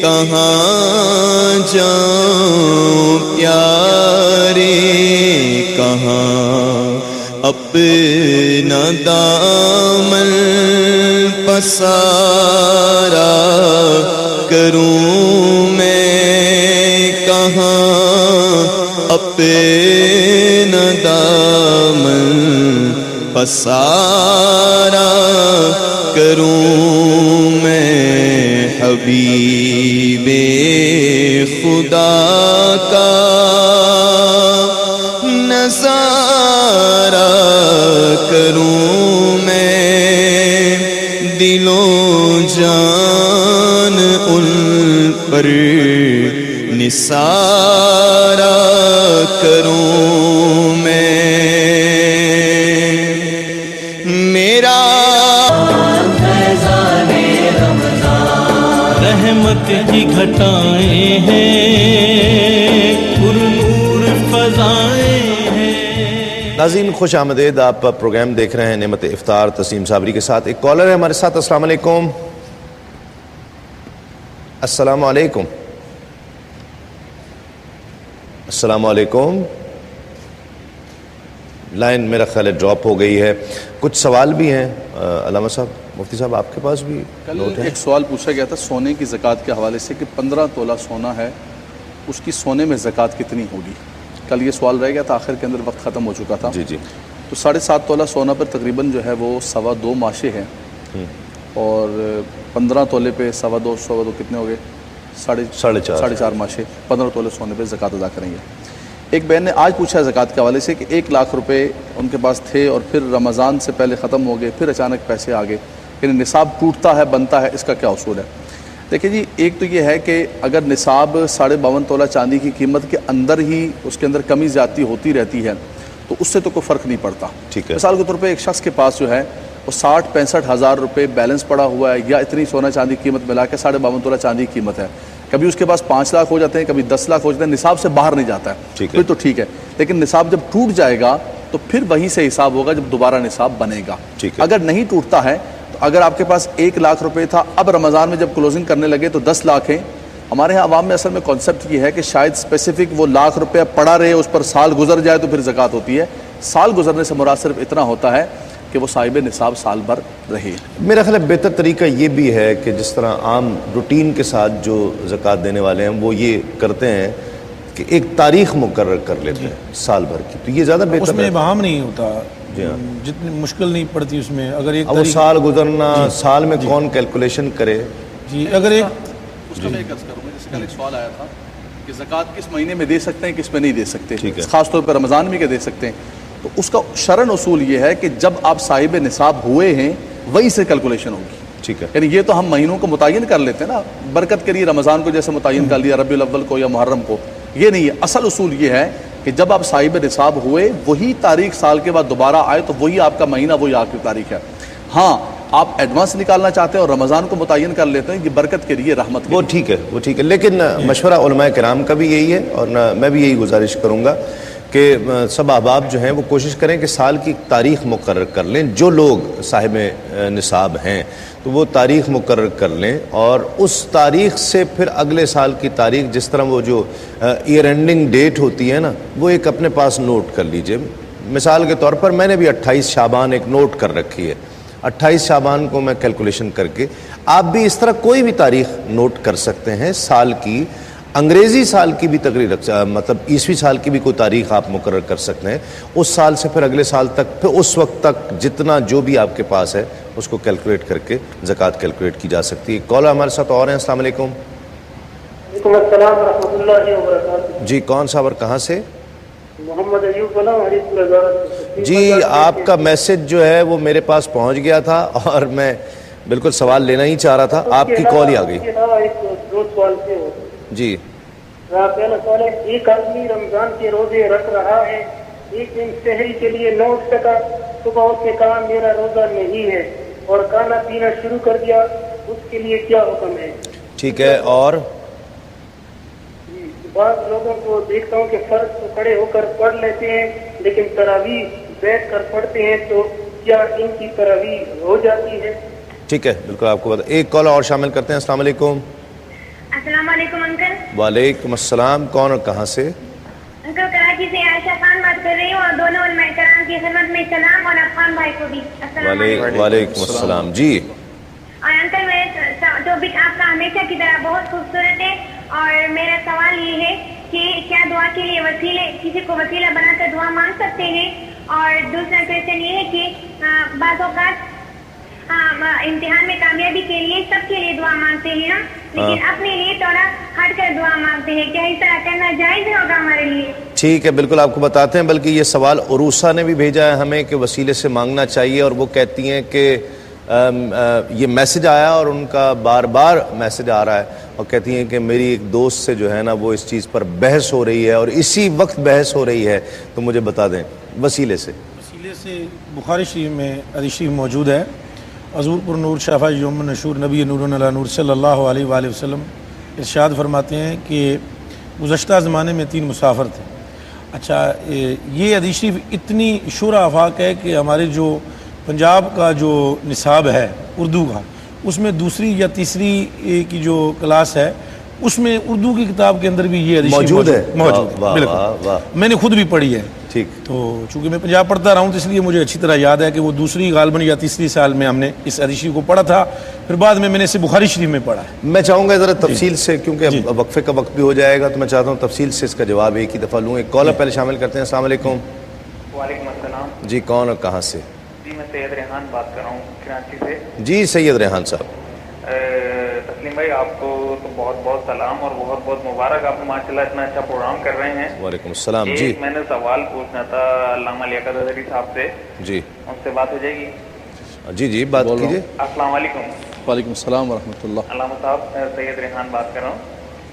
کہاں جاؤں پیارے، کہاں اپنا دامن پسارا کروں میں، کہاں اپنا دامن پسارا کروں میں، حبیب خدا کا نظارہ کروں میں، دلوں جان ان پر نثارہ کروں میں، میرا رحمت کی گھٹائیں ہیں، پرنور فضائیں ہیں۔ ناظرین خوش آمدید، آپ پروگرام دیکھ رہے ہیں نعمت افطار تسلیم صابری کے ساتھ۔ ایک کالر ہے ہمارے ساتھ، السلام علیکم۔ السلام علیکم۔ السلام علیکم۔ لائن میرا خیال ہے ڈراپ ہو گئی ہے۔ کچھ سوال بھی ہیں علامہ صاحب، مفتی صاحب آپ کے پاس بھی کل نوٹ ہے؟ ایک سوال پوچھا گیا تھا سونے کی زکوٰۃ کے حوالے سے کہ 15 تولہ سونا ہے، اس کی سونے میں زکوٰۃ کتنی ہوگی؟ کل یہ سوال رہ گیا تھا، آخر کے اندر وقت ختم ہو چکا تھا۔ جی جی۔ تو 7.5 تولہ سونا پر تقریباً جو ہے وہ 2.25 ماشے ہیں، اور 15 تولے پہ 2.25 کتنے ہو گئے؟ 4.5 ماشے، 15 تولے سونے پہ زکوٰۃ ادا کریں گے۔ ایک بہن نے آج پوچھا زکوٰۃ کے حوالے سے کہ 1 لاکھ روپے ان کے پاس تھے اور پھر رمضان سے پہلے ختم ہو گئے، پھر اچانک پیسے آ گئے، یعنی نصاب ٹوٹتا ہے بنتا ہے، اس کا کیا اصول ہے؟ دیکھیں جی، ایک تو یہ ہے کہ اگر نصاب 52.5 تولہ چاندی کی قیمت کے اندر ہی اس کے اندر کمی زیادتی ہوتی رہتی ہے تو اس سے تو کوئی فرق نہیں پڑتا۔ مثال کے طور پہ ایک شخص کے پاس جو ہے وہ 60-65 ہزار روپے بیلنس پڑا ہوا ہے، یا اتنی سونا چاندی قیمت ملا کے 52.5 تولہ چاندی کی قیمت ہے، کبھی اس کے پاس 5 لاکھ ہو جاتے ہیں، کبھی 10 لاکھ ہو جاتے ہیں، نصاب سے باہر نہیں جاتا ہے، پھر تو ٹھیک ہے۔ لیکن نصاب جب ٹوٹ جائے گا تو تو پھر وہیں سے حساب ہوگا جب دوبارہ نصاب بنے گا. اگر نہیں ٹوٹتا ہے تو اگر آپ کے پاس 1 لاکھ روپے تھا, اب رمضان میں جب کلوزنگ کرنے لگے تو 10 لاکھ ہیں. ہمارے ہاں عوام میں اصل میں کانسیپٹ یہ ہے کہ شاید اسپیسیفک وہ لاکھ روپے پڑا رہے, اس پر سال گزر جائے تو پھر زکوٰۃ ہوتی ہے. سال گزرنے سے مراد صرف اتنا ہوتا ہے کہ وہ صاحب نصاب سال بھر رہے. میرا خیال ہے بہتر طریقہ یہ بھی ہے کہ جس طرح عام روٹین کے ساتھ جو زکوٰۃ دینے والے ہیں وہ یہ کرتے ہیں کہ ایک تاریخ مقرر کر لیتے ہیں سال بھر کی, تو یہ زیادہ بہتر. اس میں ابہام نہیں ہوتا, جتنی مشکل نہیں پڑتی اس میں. اگر ایک وہ سال گزرنا, سال میں کون کیلکولیشن کرے. جی اگر ایک اس کا میں ایک عرض کروں گا, جیسے کل ایک سوال آیا تھا کہ زکوٰۃ کس مہینے میں دے سکتے ہیں کس میں نہیں دے سکتے, خاص طور پر رمضان میں کہ دے سکتے ہیں. تو اس کا شرعاً اصول یہ ہے کہ جب آپ صاحب نصاب ہوئے ہیں وہی سے کیلکولیشن ہوگی. ٹھیک ہے, یعنی یہ تو ہم مہینوں کو متعین کر لیتے ہیں نا, برکت کے لیے رمضان کو جیسے متعین کر لیا ربیع الاول کو یا محرم کو, یہ نہیں ہے. اصل اصول یہ ہے کہ جب آپ صاحب نصاب ہوئے وہی تاریخ سال کے بعد دوبارہ آئے تو وہی آپ کا مہینہ وہی آخری تاریخ ہے. ہاں آپ ایڈوانس نکالنا چاہتے ہیں اور رمضان کو متعین کر لیتے ہیں, یہ برکت کے لیے رحمت کے وہ ٹھیک ہے, وہ ٹھیک ہے. لیکن مشورہ علماء کرام کا بھی یہی ہے اور میں بھی یہی گزارش کروں گا کہ سب احباب جو ہیں وہ کوشش کریں کہ سال کی تاریخ مقرر کر لیں. جو لوگ صاحب نصاب ہیں تو وہ تاریخ مقرر کر لیں اور اس تاریخ سے پھر اگلے سال کی تاریخ, جس طرح وہ جو ایئر اینڈنگ ڈیٹ ہوتی ہے نا, وہ ایک اپنے پاس نوٹ کر لیجئے. مثال کے طور پر میں نے بھی 28 شعبان ایک نوٹ کر رکھی ہے. 28 شعبان کو میں کیلکولیشن کر کے, آپ بھی اس طرح کوئی بھی تاریخ نوٹ کر سکتے ہیں سال کی. انگریزی سال کی بھی تقریر, مطلب عیسوی سال کی بھی کوئی تاریخ آپ مقرر کر سکتے ہیں. اس سال سے پھر اگلے سال تک, پھر اس وقت تک جتنا جو بھی آپ کے پاس ہے اس کو کیلکولیٹ کر کے زکوٰۃ کیلکولیٹ کی جا سکتی ہے. کالر ہمارے ساتھ اور ہیں. السلام علیکم. وعلیکم السلام ورحمۃ اللہ وبرکاتہ. جی کون صاحب اور کہاں سے؟ محمد ایوب علی. جی آپ کا میسج جو ہے وہ میرے پاس پہنچ گیا تھا اور میں بالکل سوال لینا ہی چاہ رہا تھا, آپ کی کال ہی آ گئی. جی پہلا سوال ہے, ایک آدمی رمضان کے روزے رکھ رہا ہے, ایک دن شہری کے لیے نہ اٹھ سکا, صبح اٹھ کے کہا میرا روزہ نہیں ہے اور کھانا پینا شروع کر دیا, اس کے لیے کیا حکم ہے؟ ٹھیک ہے. اور بعض لوگوں کو دیکھتا ہوں کہ فرض تو کھڑے ہو کر پڑھ لیتے ہیں لیکن تراویح بیٹھ کر پڑھتے ہیں, تو کیا ان کی تراویح ہو جاتی ہے؟ ٹھیک ہے, بالکل آپ کو بتا. ایک کال اور شامل کرتے ہیں. السلام علیکم. السلام علیکم انکل. وعلیکم السلام. کون اور کہاں سے؟ انکل کراچی سے عائشہ خان بات کر رہی ہوں, اور دونوں علماء کرام کی خدمت میں سلام, اور عفان بھائی کو بھی السلام علیکم. وعلیکم السلام. جی اور انکل میرا ٹاپک آپ کا ہمیشہ کی طرح بہت خوبصورت ہے, اور میرا سوال یہ ہے کہ کیا دعا کے لیے وسیلے, کسی کو وسیلہ بنا کر دعا مانگ سکتے ہیں؟ اور دوسرا کویشچن یہ ہے کہ بعض اوقات امتحان میں کامیابی کے لیے سب کے لیے دعا مانگتے ہیں ہم, لیکن اپنے لیے تھوڑا ہٹ کر دعا مانگتے ہیں, کیا اس طرح کرنا جائز ہوگا ہمارے لیے؟ ٹھیک ہے, بالکل آپ کو بتاتے ہیں. بلکہ یہ سوال عروسہ نے بھی بھیجا ہے ہمیں کہ وسیلے سے مانگنا چاہیے, اور وہ کہتی ہیں کہ یہ میسج آیا اور ان کا بار بار میسج آ رہا ہے, اور کہتی ہیں کہ میری ایک دوست سے جو ہے نا وہ اس چیز پر بحث ہو رہی ہے اور اسی وقت بحث ہو رہی ہے, تو مجھے بتا دیں وسیلے سے. وسیلے سے بخاری شریف میں حدیث شریف موجود ہے, حضور پر نور شفاء یوم نشور نبی نور علی نور صلی اللہ علیہ وآلہ وسلم ارشاد فرماتے ہیں کہ گزشتہ زمانے میں 3 مسافر تھے. اچھا, یہ حدیث شریف اتنی شورا آفاق ہے کہ ہمارے جو پنجاب کا جو نصاب ہے اردو کا, اس میں دوسری یا تیسری کی جو کلاس ہے اس میں اردو کی کتاب کے اندر بھی یہ حدیث موجود ہے. بالکل, میں نے خود بھی پڑھی ہے. ٹھیک, تو چونکہ میں پنجاب پڑھتا رہا ہوں تو اس لیے مجھے اچھی طرح یاد ہے کہ وہ دوسری غالباً یا تیسری سال میں ہم نے اس حدیث شریف کو پڑھا تھا, پھر بعد میں نے اسے بخاری شریف میں پڑھا. میں چاہوں گا ذرا تفصیل سے, کیونکہ وقفے کا وقت بھی ہو جائے گا, تو میں چاہتا ہوں تفصیل سے اس کا جواب ایک ہی دفعہ لوں. ایک کالر پہلے شامل کرتے ہیں. السلام علیکم. وعلیکم السلام. جی کون اور کہاں سے؟ جی میں سید ریحان بات کر رہا ہوں کراچی سے. جی سید ریحان صاحب. تسلیم بھائی آپ کو تو بہت بہت سلام اور بہت بہت مبارک, آپ ماشاءاللہ اتنا اچھا پروگرام کر رہے ہیں. وعلیکم السلام. جی میں نے سوال پوچھنا تھا علامہ لیاقت اظہری صاحب سے. جی ان سے بات ہو جائے گی؟ جی جی بات کیجیے. السلام علیکم. وعلیکم السلام ورحمۃ اللہ. علامہ صاحب سید ریحان بات کر رہا ہوں.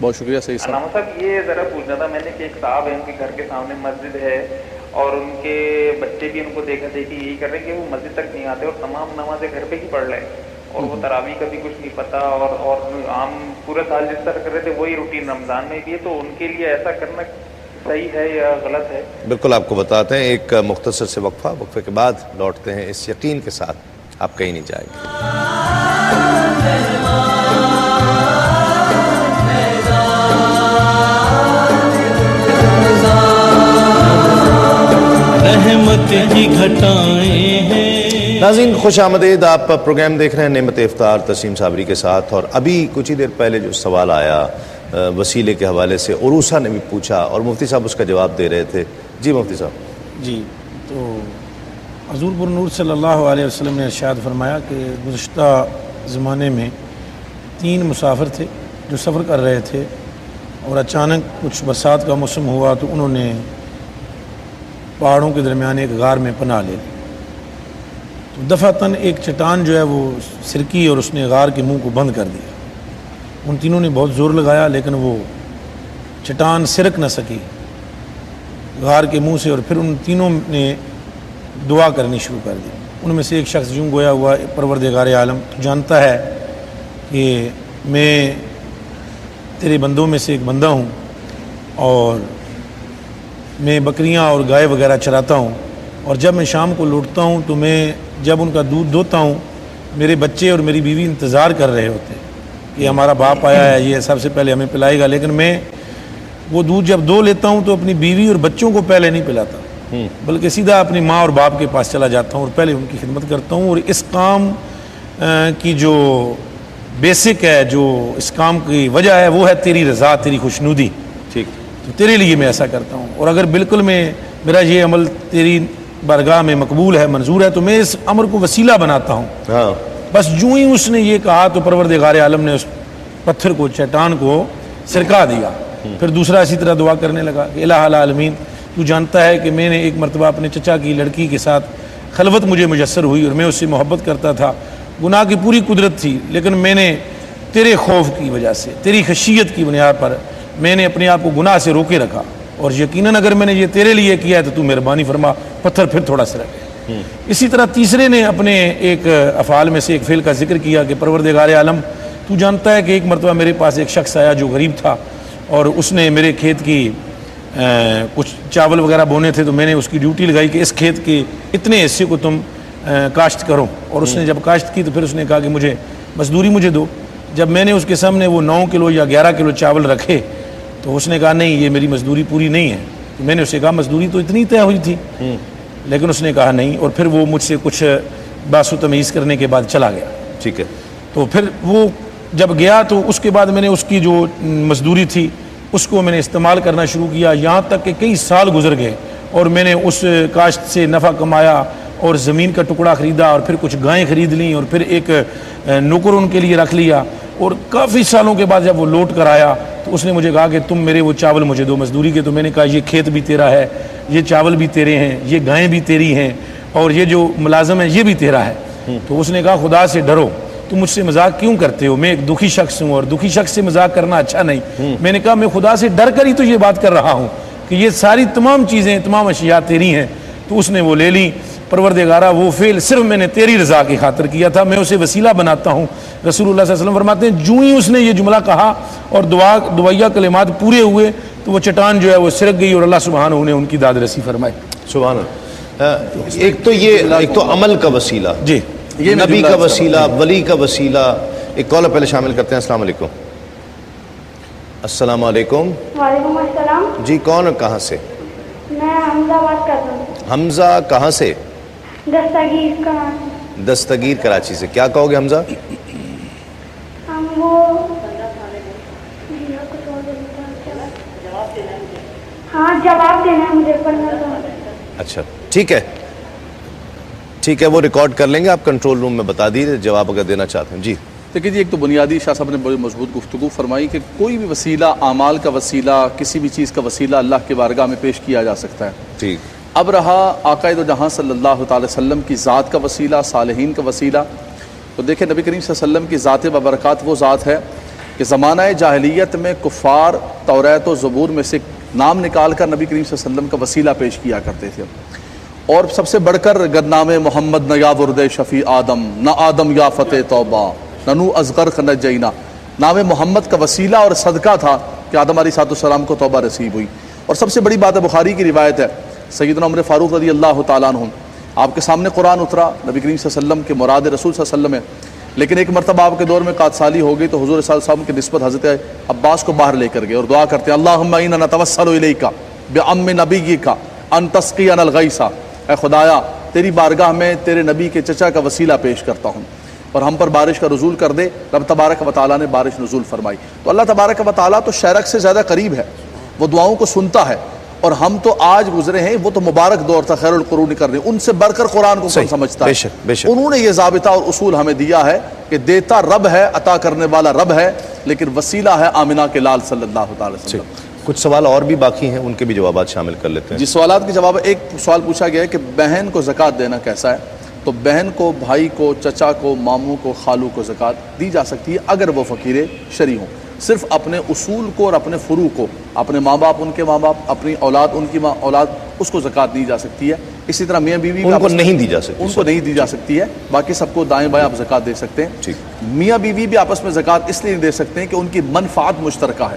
بہت شکریہ سید صاحب. علامہ صاحب یہ ذرا پوچھنا تھا میں نے کہ ایک صاحب ہے, ان کے گھر کے سامنے مسجد ہے اور ان کے بچے بھی ان کو دیکھا دیکھی یہی کر رہے ہیں کہ وہ مسجد تک نہیں آتے اور تمام نمازیں گھر پہ ہی پڑھ رہے ہیں, اور وہ تراویح کا بھی کچھ نہیں پتہ, اور عام پورا سال جس طرح کر رہے تھے وہی روٹین رمضان میں بھی ہے. تو ان کے لیے ایسا کرنا صحیح ہے یا غلط ہے؟ بالکل آپ کو بتاتے ہیں، ایک مختصر سے وقفے کے بعد لوٹتے ہیں اس یقین کے ساتھ آپ کہیں نہیں جائیں گے۔ رحمت کی گھٹائیں ہیں۔ ناظرین خوش آمدید، آپ پروگرام دیکھ رہے ہیں نعمت افطار تسیم صابری کے ساتھ، اور ابھی کچھ ہی دیر پہلے جو سوال آیا وسیلے کے حوالے سے، عروسہ نے بھی پوچھا اور مفتی صاحب اس کا جواب دے رہے تھے۔ جی مفتی صاحب۔ جی، تو حضور پر نور صلی اللہ علیہ وسلم نے ارشاد فرمایا کہ گزشتہ زمانے میں 3 مسافر تھے جو سفر کر رہے تھے، اور اچانک کچھ برسات کا موسم ہوا تو انہوں نے پہاڑوں کے درمیان ایک غار میں پناہ لے لی۔ تو دفعتاً ایک چٹان جو ہے وہ سرکی اور اس نے غار کے منہ کو بند کر دیا۔ ان تینوں نے بہت زور لگایا لیکن وہ چٹان سرک نہ سکی غار کے منہ سے، اور پھر ان تینوں نے دعا کرنی شروع کر دی۔ ان میں سے ایک شخص یوں گویا ہوا، پروردگار عالم تو جانتا ہے کہ میں تیرے بندوں میں سے ایک بندہ ہوں، اور میں بکریاں اور گائے وغیرہ چراتا ہوں، اور جب میں شام کو لوٹتا ہوں تو میں جب ان کا دودھ دوتا ہوں میرے بچے اور میری بیوی انتظار کر رہے ہوتے ہیں کہ ہمارا باپ آیا ہے، یہ سب سے پہلے ہمیں پلائے گا، لیکن میں وہ دودھ جب دو لیتا ہوں تو اپنی بیوی اور بچوں کو پہلے نہیں پلاتا، بلکہ سیدھا اپنی ماں اور باپ کے پاس چلا جاتا ہوں اور پہلے ان کی خدمت کرتا ہوں۔ اور اس کام کی جو بیسک ہے، جو اس کام کی وجہ ہے، وہ ہے تیری رضا، تیری خوشنودی۔ ٹھیک، تو تیرے لیے میں ایسا کرتا ہوں، اور اگر بالکل میرا یہ عمل تیری بارگاہ میں مقبول ہے، منظور ہے، تو میں اس امر کو وسیلہ بناتا ہوں۔ بس جو ہی اس نے یہ کہا تو پروردگار عالم نے اس پتھر کو، چٹان کو سرکا دیا۔ پھر دوسرا اسی طرح دعا کرنے لگا کہ الہ العالمین، تو جانتا ہے کہ میں نے ایک مرتبہ اپنے چچا کی لڑکی کے ساتھ خلوت مجھے میسر ہوئی، اور میں اس سے محبت کرتا تھا، گناہ کی پوری قدرت تھی، لیکن میں نے تیرے خوف کی وجہ سے، تیری خشیت کی بنیاد پر میں نے اپنے آپ کو گناہ سے روکے رکھا، اور یقیناً اگر میں نے یہ تیرے لیے کیا ہے تو تو مہربانی فرما، پتھر پھر تھوڑا سا رکھے۔ اسی طرح تیسرے نے اپنے ایک افعال میں سے ایک فعل کا ذکر کیا کہ پروردگار عالم تو جانتا ہے کہ ایک مرتبہ میرے پاس ایک شخص آیا جو غریب تھا، اور اس نے میرے کھیت کی کچھ چاول وغیرہ بونے تھے، تو میں نے اس کی ڈیوٹی لگائی کہ اس کھیت کے اتنے حصے کو تم کاشت کرو، اور اس نے جب کاشت کی تو پھر اس نے کہا کہ مجھے مزدوری مجھے دو۔ جب میں نے اس کے سامنے وہ 9 کلو یا 11 کلو چاول رکھے تو اس نے کہا نہیں، یہ میری مزدوری پوری نہیں ہے۔ تو میں نے اسے کہا مزدوری تو اتنی طے ہوئی تھی، لیکن اس نے کہا نہیں، اور پھر وہ مجھ سے کچھ باس و تمیز کرنے کے بعد چلا گیا۔ ٹھیک ہے، تو پھر وہ جب گیا تو اس کے بعد میں نے اس کی جو مزدوری تھی اس کو میں نے استعمال کرنا شروع کیا، یہاں تک کہ کئی سال گزر گئے، اور میں نے اس کاشت سے نفع کمایا، اور زمین کا ٹکڑا خریدا، اور پھر کچھ گائیں خرید لیں، اور پھر ایک نوکر ان کے لیے رکھ لیا، اور کافی سالوں کے بعد جب وہ لوٹ کر آیا تو اس نے مجھے کہا کہ تم میرے وہ چاول مجھے دو مزدوری کے۔ تو میں نے کہا یہ کھیت بھی تیرا ہے، یہ چاول بھی تیرے ہیں، یہ گائیں بھی تیری ہیں، اور یہ جو ملازم ہے یہ بھی تیرا ہے۔ تو اس نے کہا خدا سے ڈرو، تم مجھ سے مذاق کیوں کرتے ہو؟ میں ایک دکھی شخص ہوں، اور دکھی شخص سے مذاق کرنا اچھا نہیں۔ میں نے کہا میں خدا سے ڈر کر ہی تو یہ بات کر رہا ہوں کہ یہ ساری تمام چیزیں، تمام اشیاء تیری ہیں۔ تو اس نے وہ لے لی۔ پروردگارہ وہ فعل صرف میں نے تیری رضا کی خاطر کیا تھا، میں اسے وسیلہ بناتا ہوں۔ رسول اللہ صلی اللہ علیہ وسلم فرماتے ہیں جو ہی اس نے یہ جملہ کہا اور دعائیہ کلمات پورے ہوئے تو وہ چٹان جو ہے وہ سرک گئی، اور اللہ سبحانہ نے ان کی داد رسی فرمائی۔ سبحان اللہ۔ ایک تو عمل کا وسیلہ، جی، یہ نبی کا وسیلہ، ولی کا وسیلہ۔ ایک کالر پہلے شامل کرتے ہیں۔ السلام علیکم۔ السلام علیکم۔ وعلیکم السلام۔ جی کون اور کہاں سے؟ میں حمزہ بات کر رہا ہوں۔ حمزہ کہاں سے؟ دستگیر کراچی۔ دستگیر کراچی سے۔ کیا کہو گے حمزہ؟ ہم وہ ہاں جواب دینا ہے مجھے، پڑھنا تو۔ اچھا ٹھیک ہے، ٹھیک ہے، وہ ریکارڈ کر لیں گے، آپ کنٹرول روم میں بتا دیجیے جواب اگر دینا چاہتے ہیں۔ جی دیکھیے جی، ایک تو بنیادی شاہ صاحب نے بڑی مضبوط گفتگو فرمائی کہ کوئی بھی وسیلہ، اعمال کا وسیلہ، کسی بھی چیز کا وسیلہ اللہ کی بارگاہ میں پیش کیا جا سکتا ہے۔ ٹھیک۔ اب رہا آقائے دو جہاں صلی اللہ تعالی وسلم کی ذات کا وسیلہ، صالحین کا وسیلہ، تو دیکھیں نبی کریم صلی اللہ علیہ وسلم کی ذات ببرکات وہ ذات ہے کہ زمانہ جاہلیت میں کفار توریت و زبور میں سے نام نکال کر نبی کریم صلی اللہ علیہ وسلم کا وسیلہ پیش کیا کرتے تھے، اور سب سے بڑھ کر گدنام محمد نہ یا ورد شفیع آدم، نہ آدم یا فتح توبہ، نہ نو ازغر خنت جینا، نام محمد کا وسیلہ اور صدقہ تھا کہ آدم علیہ السلام کو توبہ نصیب ہوئی۔ اور سب سے بڑی بات ہے، بخاری کی روایت ہے، سیدنا عمر فاروق رضی اللہ تعالیٰ عنہ، آپ کے سامنے قرآن اترا، نبی کریم صلی اللہ علیہ وسلم کے مراد رسول صلی اللہ علیہ وسلم ہے، لیکن ایک مرتبہ آپ کے دور میں قحط سالی ہو گئی تو حضور صلی اللہ علیہ وسلم کی نسبت حضرت عباس کو باہر لے کر گئے اور دعا کرتے ہیں اللہم انا نتوسل الیک بعم نبیک ان تسقینا الغیث، اے خدایا تیری بارگاہ میں تیرے نبی کے چچا کا وسیلہ پیش کرتا ہوں اور ہم پر بارش کا نزول کر دے۔ رب تبارک و تعالیٰ نے بارش نزول فرمائی۔ تو اللہ تبارک و تعالیٰ تو شرک سے زیادہ قریب ہے، وہ دعاؤں کو سنتا ہے، اور ہم تو آج گزرے ہیں، وہ تو مبارک دور تھا خیر القرون کرنے، ان سے بڑھ کر قرآن کو کون سمجھتا ہے؟ بے شک انہوں نے یہ ضابطہ اور اصول ہمیں دیا ہے کہ دیتا رب ہے، عطا کرنے والا رب ہے، لیکن وسیلہ ہے آمنہ کے لال صلی اللہ تعالی وسلم۔ کچھ سوال اور بھی باقی ہیں، ان کے بھی جوابات شامل کر لیتے ہیں۔ جس سوالات کے جواب، ایک سوال پوچھا گیا ہے کہ بہن کو زکوٰۃ دینا کیسا ہے؟ تو بہن کو، بھائی کو، چچا کو، ماموں کو، خالو کو زکوٰۃ دی جا سکتی ہے اگر وہ فقیر شرعی ہوں۔ صرف اپنے اصول کو اور اپنے فروع کو، اپنے ماں باپ، ان کے ماں باپ، اپنی اولاد، ان کی اولاد، اس کو زکوٰۃ دی جا سکتی ہے۔ اسی طرح میاں بیوی ان کو نہیں دی جا سکتی، ان کو نہیں دی جا سکتی ہے، باقی سب کو دائیں بائیں آپ زکوٰۃ دے سکتے ہیں۔ میاں بیوی بھی آپس میں زکوٰۃ اس لیے نہیں دے سکتے ہیں کہ ان کی منفعت مشترکہ ہے،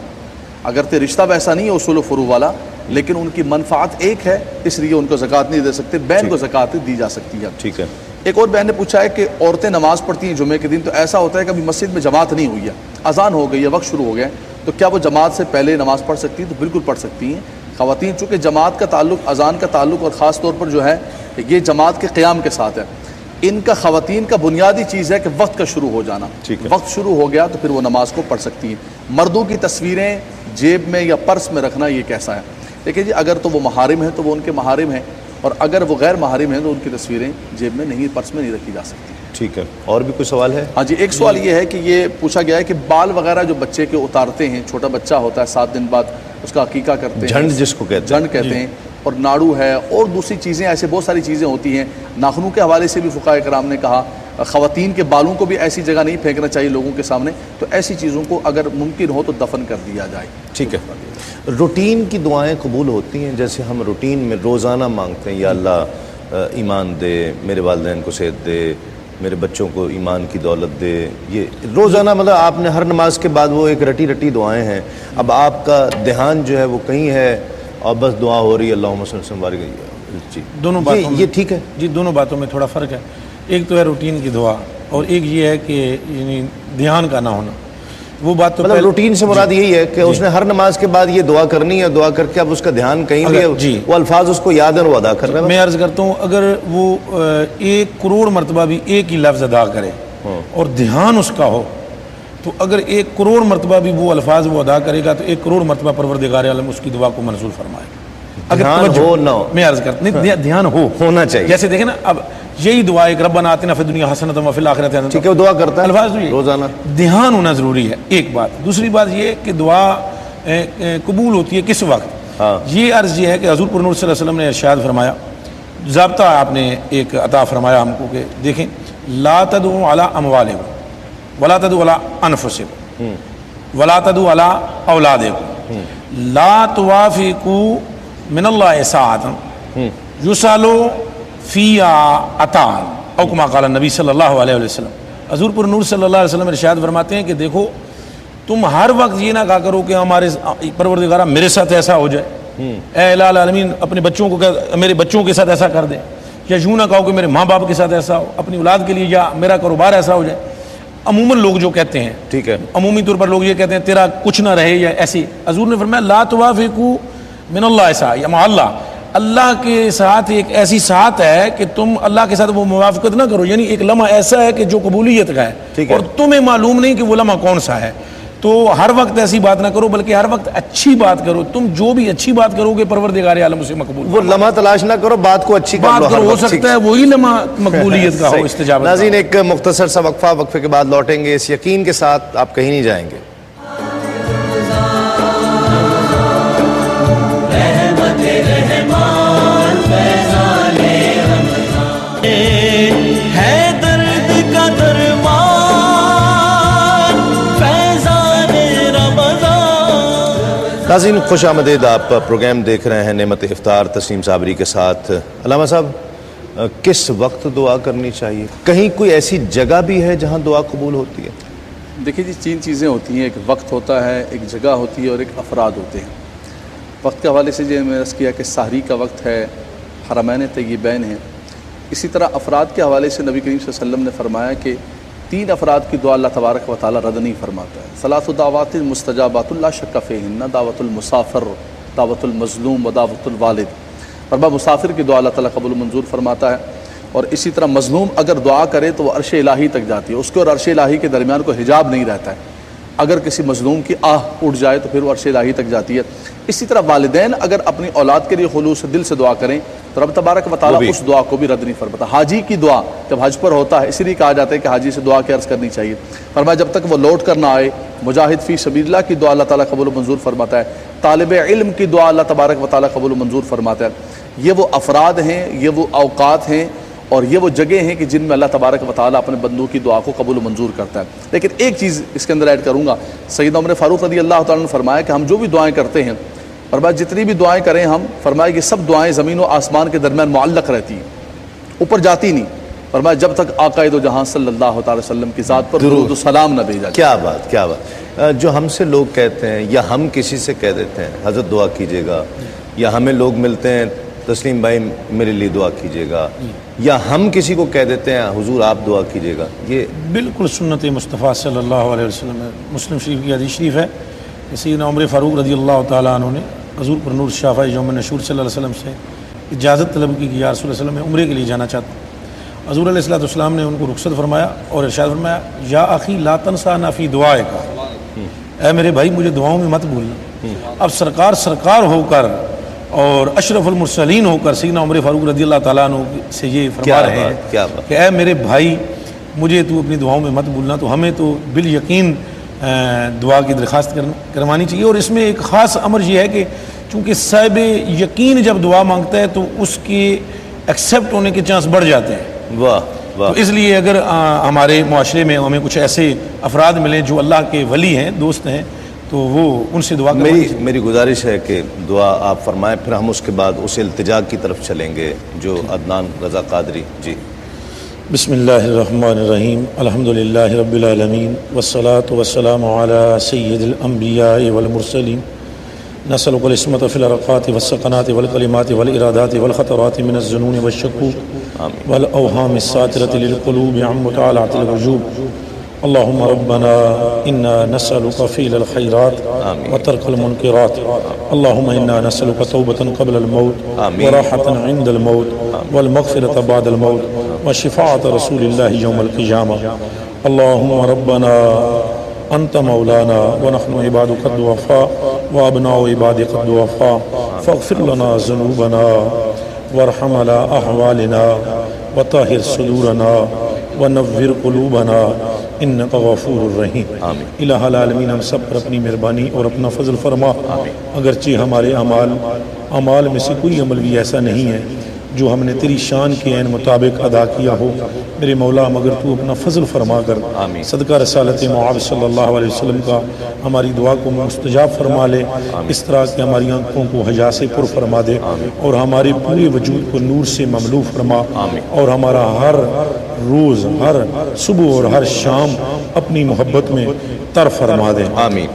اگرچہ رشتہ ویسا نہیں ہے اصول و فروع والا، لیکن ان کی منفعت ایک ہے، اس لیے ان کو زکوٰۃ نہیں دے سکتے۔ بہن کو زکوٰۃ دی جا سکتی ہے۔ ٹھیک ہے۔ ایک اور بہن نے پوچھا ہے کہ عورتیں نماز پڑھتی ہیں جمعے کے دن، تو ایسا ہوتا ہے کہ ابھی مسجد میں جماعت نہیں ہوئی ہے، اذان ہو گئی ہے، وقت شروع ہو گیا ہے، تو کیا وہ جماعت سے پہلے نماز پڑھ سکتی ہیں؟ تو بالکل پڑھ سکتی ہیں خواتین، چونکہ جماعت کا تعلق، اذان کا تعلق اور خاص طور پر جو ہے یہ جماعت کے قیام کے ساتھ ہے۔ ان کا خواتین کا بنیادی چیز ہے کہ وقت کا شروع ہو جانا، وقت شروع ہو گیا تو پھر وہ نماز کو پڑھ سکتی ہیں۔ مردوں کی تصویریں جیب میں یا پرس میں رکھنا یہ کیسا ہے؟ دیکھیں جی، اگر تو وہ محارم ہیں تو وہ ان کے محارم ہیں، اور اگر وہ غیر محارم ہیں تو ان کی تصویریں جیب میں نہیں، پرس میں نہیں رکھی جا سکتی۔ ٹھیک ہے، اور بھی کوئی سوال ہے؟ ہاں جی، ایک سوال یہ ہے کہ یہ پوچھا گیا ہے کہ بال وغیرہ جو بچے کے اتارتے ہیں، چھوٹا بچہ ہوتا ہے 7 دن بعد اس کا عقیقہ کرتے ہیں، جھنڈ جس کو کہتے ہیں، جھنڈ کہتے ہیں، اور ناڑو ہے اور دوسری چیزیں، ایسے بہت ساری چیزیں ہوتی ہیں۔ ناخنوں کے حوالے سے بھی فقہاء کرام نے کہا خواتین کے بالوں کو بھی ایسی جگہ نہیں پھینکنا چاہیے لوگوں کے سامنے، تو ایسی چیزوں کو اگر ممکن ہو تو دفن کر دیا جائے۔ ٹھیک ہے۔ روٹین کی دعائیں قبول ہوتی ہیں، جیسے ہم روٹین میں روزانہ مانگتے ہیں یا اللہ ایمان دے، میرے والدین کو صحت دے، میرے بچوں کو ایمان کی دولت دے، یہ روزانہ مطلب آپ نے ہر نماز کے بعد وہ ایک رٹی رٹی دعائیں ہیں، اب آپ کا دھیان جو ہے وہ کہیں ہے اور بس دعا ہو رہی ہے اللہم صلی اللہ علیہ وسلم، جی دونوں باتوں میں یہ ٹھیک ہے؟ جی دونوں باتوں میں تھوڑا فرق ہے، ایک تو ہے روٹین کی دعا اور ایک یہ ہے کہ یعنی دھیان کا نہ ہونا، وہ بات تو مطلب روٹین سے مراد یہی ہے کہ اس نے ہر نماز کے بعد یہ دعا کرنی ہے، دعا کر کے اب اس کا دھیان کہیں بھی ہے، وہ الفاظ اس کو یاد ہیں وہ ادا کر رہا ہے۔ میں عرض کرتا ہوں اگر وہ 1 کروڑ مرتبہ بھی ایک ہی لفظ ادا کرے اور دھیان اس کا ہو، تو اگر 1 کروڑ مرتبہ بھی وہ الفاظ وہ ادا کرے گا تو 1 کروڑ مرتبہ پروردگار عالم اس کی دعا کو منظور فرمائے گا۔ دھیان ہو نہ ہو، میں عرض کرتا ہوں دھیان ہونا چاہیے، جیسے دیکھیں نا، اب یہی دعا ایک ربنا آتنا فی الدنیا حسنۃ وفی الآخرۃ حسنۃ، ٹھیک ہے، وہ دعا کرتا ہے الفاظ روزانہ، دھیان ہونا ضروری ہے، ایک بات۔ دوسری بات یہ کہ دعا قبول ہوتی ہے کس وقت؟ یہ عرض یہ ہے کہ حضور پر نور صلی اللہ علیہ وسلم نے ارشاد فرمایا، ضابطہ آپ نے ایک عطا فرمایا ہم کو کہ دیکھیں لا تدعوا علی اموالکم ولا تدعوا علی انفسکم ولا تدعوا علی اولادکم لا توافقوا من اللہ ساعۃ یسأل فیہا عطاء او کما قال النبی صلی اللہ علیہ وسلم۔ حضور پر نور صلی اللہ علیہ وسلم ارشاد فرماتے ہیں کہ دیکھو تم ہر وقت یہ نہ کہا کرو کہ ہمارے پروردگارہ میرے ساتھ ایسا ہو جائے، اے الہ العالمین اپنے بچوں کو میرے بچوں کے ساتھ ایسا کر دے، یا یوں نہ کہو کہ میرے ماں باپ کے ساتھ ایسا ہو، اپنی اولاد کے لیے یا میرا کاروبار ایسا ہو جائے۔ عموماً لوگ جو کہتے ہیں، ٹھیک ہے، عمومی طور پر لوگ یہ کہتے ہیں تیرا کچھ نہ رہے یا ایسی، حضور نے فرمایا لا توافقوا من اللہ ساعۃ، یا مع اللہ، اللہ کے ساتھ ایک ایسی ساتھ ہے کہ تم اللہ کے ساتھ وہ موافقت نہ کرو، یعنی ایک لمحہ ایسا ہے کہ جو قبولیت کا ہے اور تمہیں معلوم نہیں کہ وہ لمحہ کون سا ہے، تو ہر وقت ایسی بات نہ کرو بلکہ ہر وقت اچھی بات کرو۔ تم جو بھی اچھی بات کرو گے پروردگار عالم اسے مقبول، وہ لمحہ تلاش نہ کرو، بات کو اچھی بات کرو، ہو سکتا ہے وہی لمحہ مقبولیت کا ہو، استجابت۔ ناظرین ایک مختصر سا وقفے کے بعد لوٹیں گے، اس یقین کے ساتھ آپ کہیں نہیں جائیں گے۔ ناظرین خوش آمدید، آپ پروگرام دیکھ رہے ہیں نعمت افطار تسلیم صابری کے ساتھ۔ علامہ صاحب، کس وقت دعا کرنی چاہیے؟ کہیں کوئی ایسی جگہ بھی ہے جہاں دعا قبول ہوتی ہے؟ دیکھیے جی، 3 چیزیں ہوتی ہیں، ایک وقت ہوتا ہے، ایک جگہ ہوتی ہے اور ایک افراد ہوتے ہیں۔ وقت کے حوالے سے جو میں نے عرض کیا کہ سحری کا وقت ہے، حرمین طیبین ہیں، اسی طرح افراد کے حوالے سے نبی کریم صلی اللہ علیہ وسلم نے فرمایا کہ 3 افراد کی دعا اللہ تبارک و تعالی رد نہیں فرماتا ہے۔ ثلاث دعوات مستجابات لا شک فیہن، دعوت المسافر، دعوت المظلوم و دعوت الوالد۔ فرمایا مسافر کی دعا اللہ تعالیٰ قبول منظور فرماتا ہے، اور اسی طرح مظلوم اگر دعا کرے تو وہ عرش الہی تک جاتی ہے، اس کے اور عرش الہی کے درمیان کوئی حجاب نہیں رہتا ہے، اگر کسی مظلوم کی آہ اٹھ جائے تو پھر وہ عرش الہی تک جاتی ہے۔ اسی طرح والدین اگر اپنی اولاد کے لیے خلوص دل سے دعا کریں تو رب تبارک و تعالیٰ اس دعا کو بھی رد نہیں فرماتا۔ حاجی کی دعا جب حج پر ہوتا ہے، اسی لیے کہا جاتا ہے کہ حاجی سے دعا کی عرض کرنی چاہیے۔ فرمایا جب تک وہ لوٹ کر نہ آئے، مجاہد فی سبیل اللہ کی دعا اللہ تعالیٰ قبول و منظور فرماتا ہے، طالب علم کی دعا اللہ تبارک و تعالیٰ قبول و منظور فرماتا ہے۔ یہ وہ افراد ہیں، یہ وہ اوقات ہیں، اور یہ وہ جگہ ہیں کہ جن میں اللہ تبارک و تعالیٰ اپنے بندوں کی دعا کو قبول و منظور کرتا ہے۔ لیکن ایک چیز اس کے اندر ایڈ کروں گا، سیدنا عمر فاروق رضی اللہ تعالیٰ نے فرمایا کہ ہم جو بھی دعائیں کرتے ہیں، فرمایا جتنی بھی دعائیں کریں ہم، فرمایا یہ سب دعائیں زمین و آسمان کے درمیان معلق رہتی ہیں، اوپر جاتی نہیں۔ فرمایا جب تک آقا دو جہاں صلی اللہ تعالی وسلم کی ذات پر درود و سلام نہ بھیجا جائے۔ کیا بات، کیا بات۔ جو ہم سے لوگ کہتے ہیں یا ہم کسی سے کہہ دیتے ہیں حضرت دعا کیجیے گا، یا ہمیں لوگ ملتے ہیں تسلیم بھائی میرے لیے دعا کیجیے گا، یا ہم کسی کو کہہ دیتے ہیں حضور آپ دعا کیجیے گا، یہ بالکل سنت مصطفیٰ صلی اللہ علیہ وسلم ہے۔ مسلم شریف کی حدیث شریف ہے کہ سیدنا عمر فاروق رضی اللہ تعالیٰ عنہ نے حضور پر نور شافعی یوم نشور صلی اللہ علیہ وسلم سے اجازت طلب کی کہ یا رسول اللہ علیہ وسلم میں عمرے کے لیے جانا چاہتا ہوں۔ حضور علیہ السلام نے ان کو رخصت فرمایا اور ارشاد فرمایا یا اخی لا تنسانا فی دعائک، اے میرے بھائی مجھے دعاؤں میں مت بھولنا۔ اب سرکار ہو کر اور اشرف المرسلین ہو کر سیدنا عمر فاروق رضی اللہ تعالیٰ عنہ سے یہ فرما رہے ہیں کہ اے میرے بھائی مجھے تو اپنی دعاؤں میں مت بھولنا۔ تو ہمیں تو بالیقین دعا کی درخواست کروانی چاہیے، اور اس میں ایک خاص امر یہ ہے کہ چونکہ صاحب یقین جب دعا مانگتا ہے تو اس کے ایکسیپٹ ہونے کے چانس بڑھ جاتے ہیں۔ واہ واہ۔ تو اس لیے اگر ہمارے معاشرے میں ہمیں کچھ ایسے افراد ملیں جو اللہ کے ولی ہیں، دوست ہیں، تو وہ ان سے دعا کریں۔ میری گزارش ہے کہ دعا آپ فرمائیں، پھر ہم اس کے بعد اس التجا کی طرف چلیں گے جو عدنان رضا قادری جی۔ بسم اللہ الرحمن الرحیم، الحمدللہ رب العالمین، والصلاة والسلام علی سید الانبیاء والمرسلین، نسألک العصمۃ فی الارقات والسکنات والکلمات والارادات والخطرات من الظنون والشکوک والاوہام الساترۃ للقلوب عن مطالعۃ الوجوب۔ اللهم ربنا إنا نسألك فعل الخيرات وترك المنكرات، اللهم إنا نسألك توبة قبل الموت وراحة عند الموت والمغفرة بعد الموت وشفاعة رسول الله يوم القيامة۔ اللهم ربنا أنت مولانا ونحن عبادك الضعفاء وأبناء عبادك الضعفاء، فاغفر لنا ذنوبنا وارحم على أحوالنا وطهر صدورنا ونور قلوبنا انک غفور الرحیم۔ الہ العالمین ہم سب پر اپنی مہربانی اور اپنا فضل فرما۔ اگرچہ ہمارے اعمال میں سے کوئی عمل بھی ایسا نہیں ہے جو ہم نے تیری شان کے عین مطابق ادا کیا ہو، میرے مولا مگر تو اپنا فضل فرما کر صدقہ رسالت معاذ صلی اللہ علیہ وسلم کا ہماری دعا کو مستجاب فرما لے، اس طرح کہ ہماری آنکھوں کو حیا سے پر فرما دے اور ہمارے پورے وجود کو نور سے مملو فرما، اور ہمارا ہر روز، ہر صبح اور ہر شام اپنی محبت میں تر فرما دے۔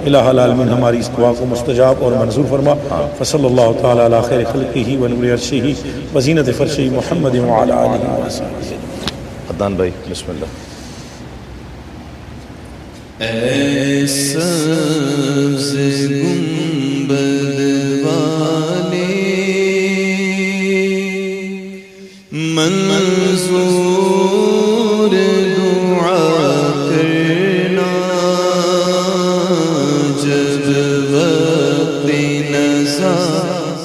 الہ العالمین ہماری اس دعا کو مستجاب اور منظور فرما۔ فصلی اللہ تعالی علی خیر خلقہ ونور عرشہ وزینت فرشہ محمد وعلی آلہ وصحبہ۔ عدنان بھائی بسم اللہ۔ اے سبز گنبد والے منظور دعا کرنا، جب وقت نزا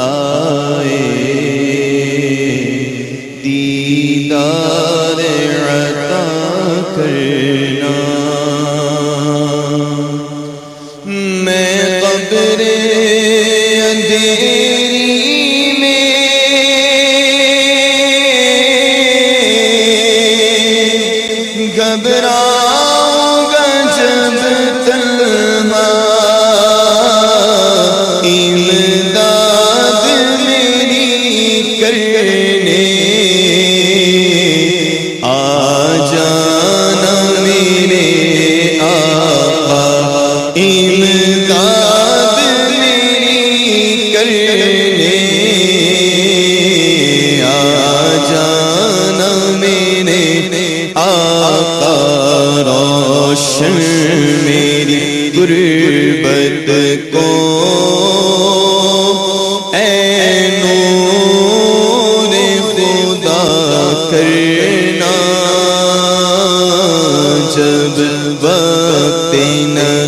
آئے دیدار عطا کرنا۔ میں قبر اندھیری میں گھبراؤں گا جب تنہا، امداد میری کرنے آ جانا میرے آقا، امداد میری کرنے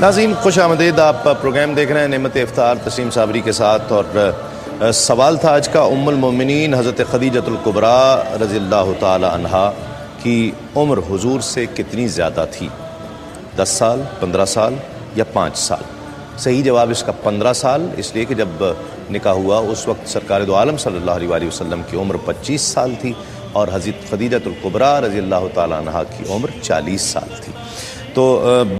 ناظرین خوش آمدید، آپ پروگرام دیکھ رہے ہیں نعمت افطار تسلیم صابری کے ساتھ، اور سوال تھا آج کا ام المومنین حضرت خدیجۃ الکبریٰ رضی اللہ تعالی عنہا کی عمر حضور سے کتنی زیادہ تھی؟ 10 سال، 15 سال یا 5 سال؟ صحیح جواب اس کا 15 سال، اس لیے کہ جب نکاح ہوا اس وقت سرکار دو عالم صلی اللہ علیہ وآلہ وسلم کی عمر 25 سال تھی اور حضرت خدیجۃ الکبریٰ رضی اللہ تعالی عنہا کی عمر 40 سال تھی۔ تو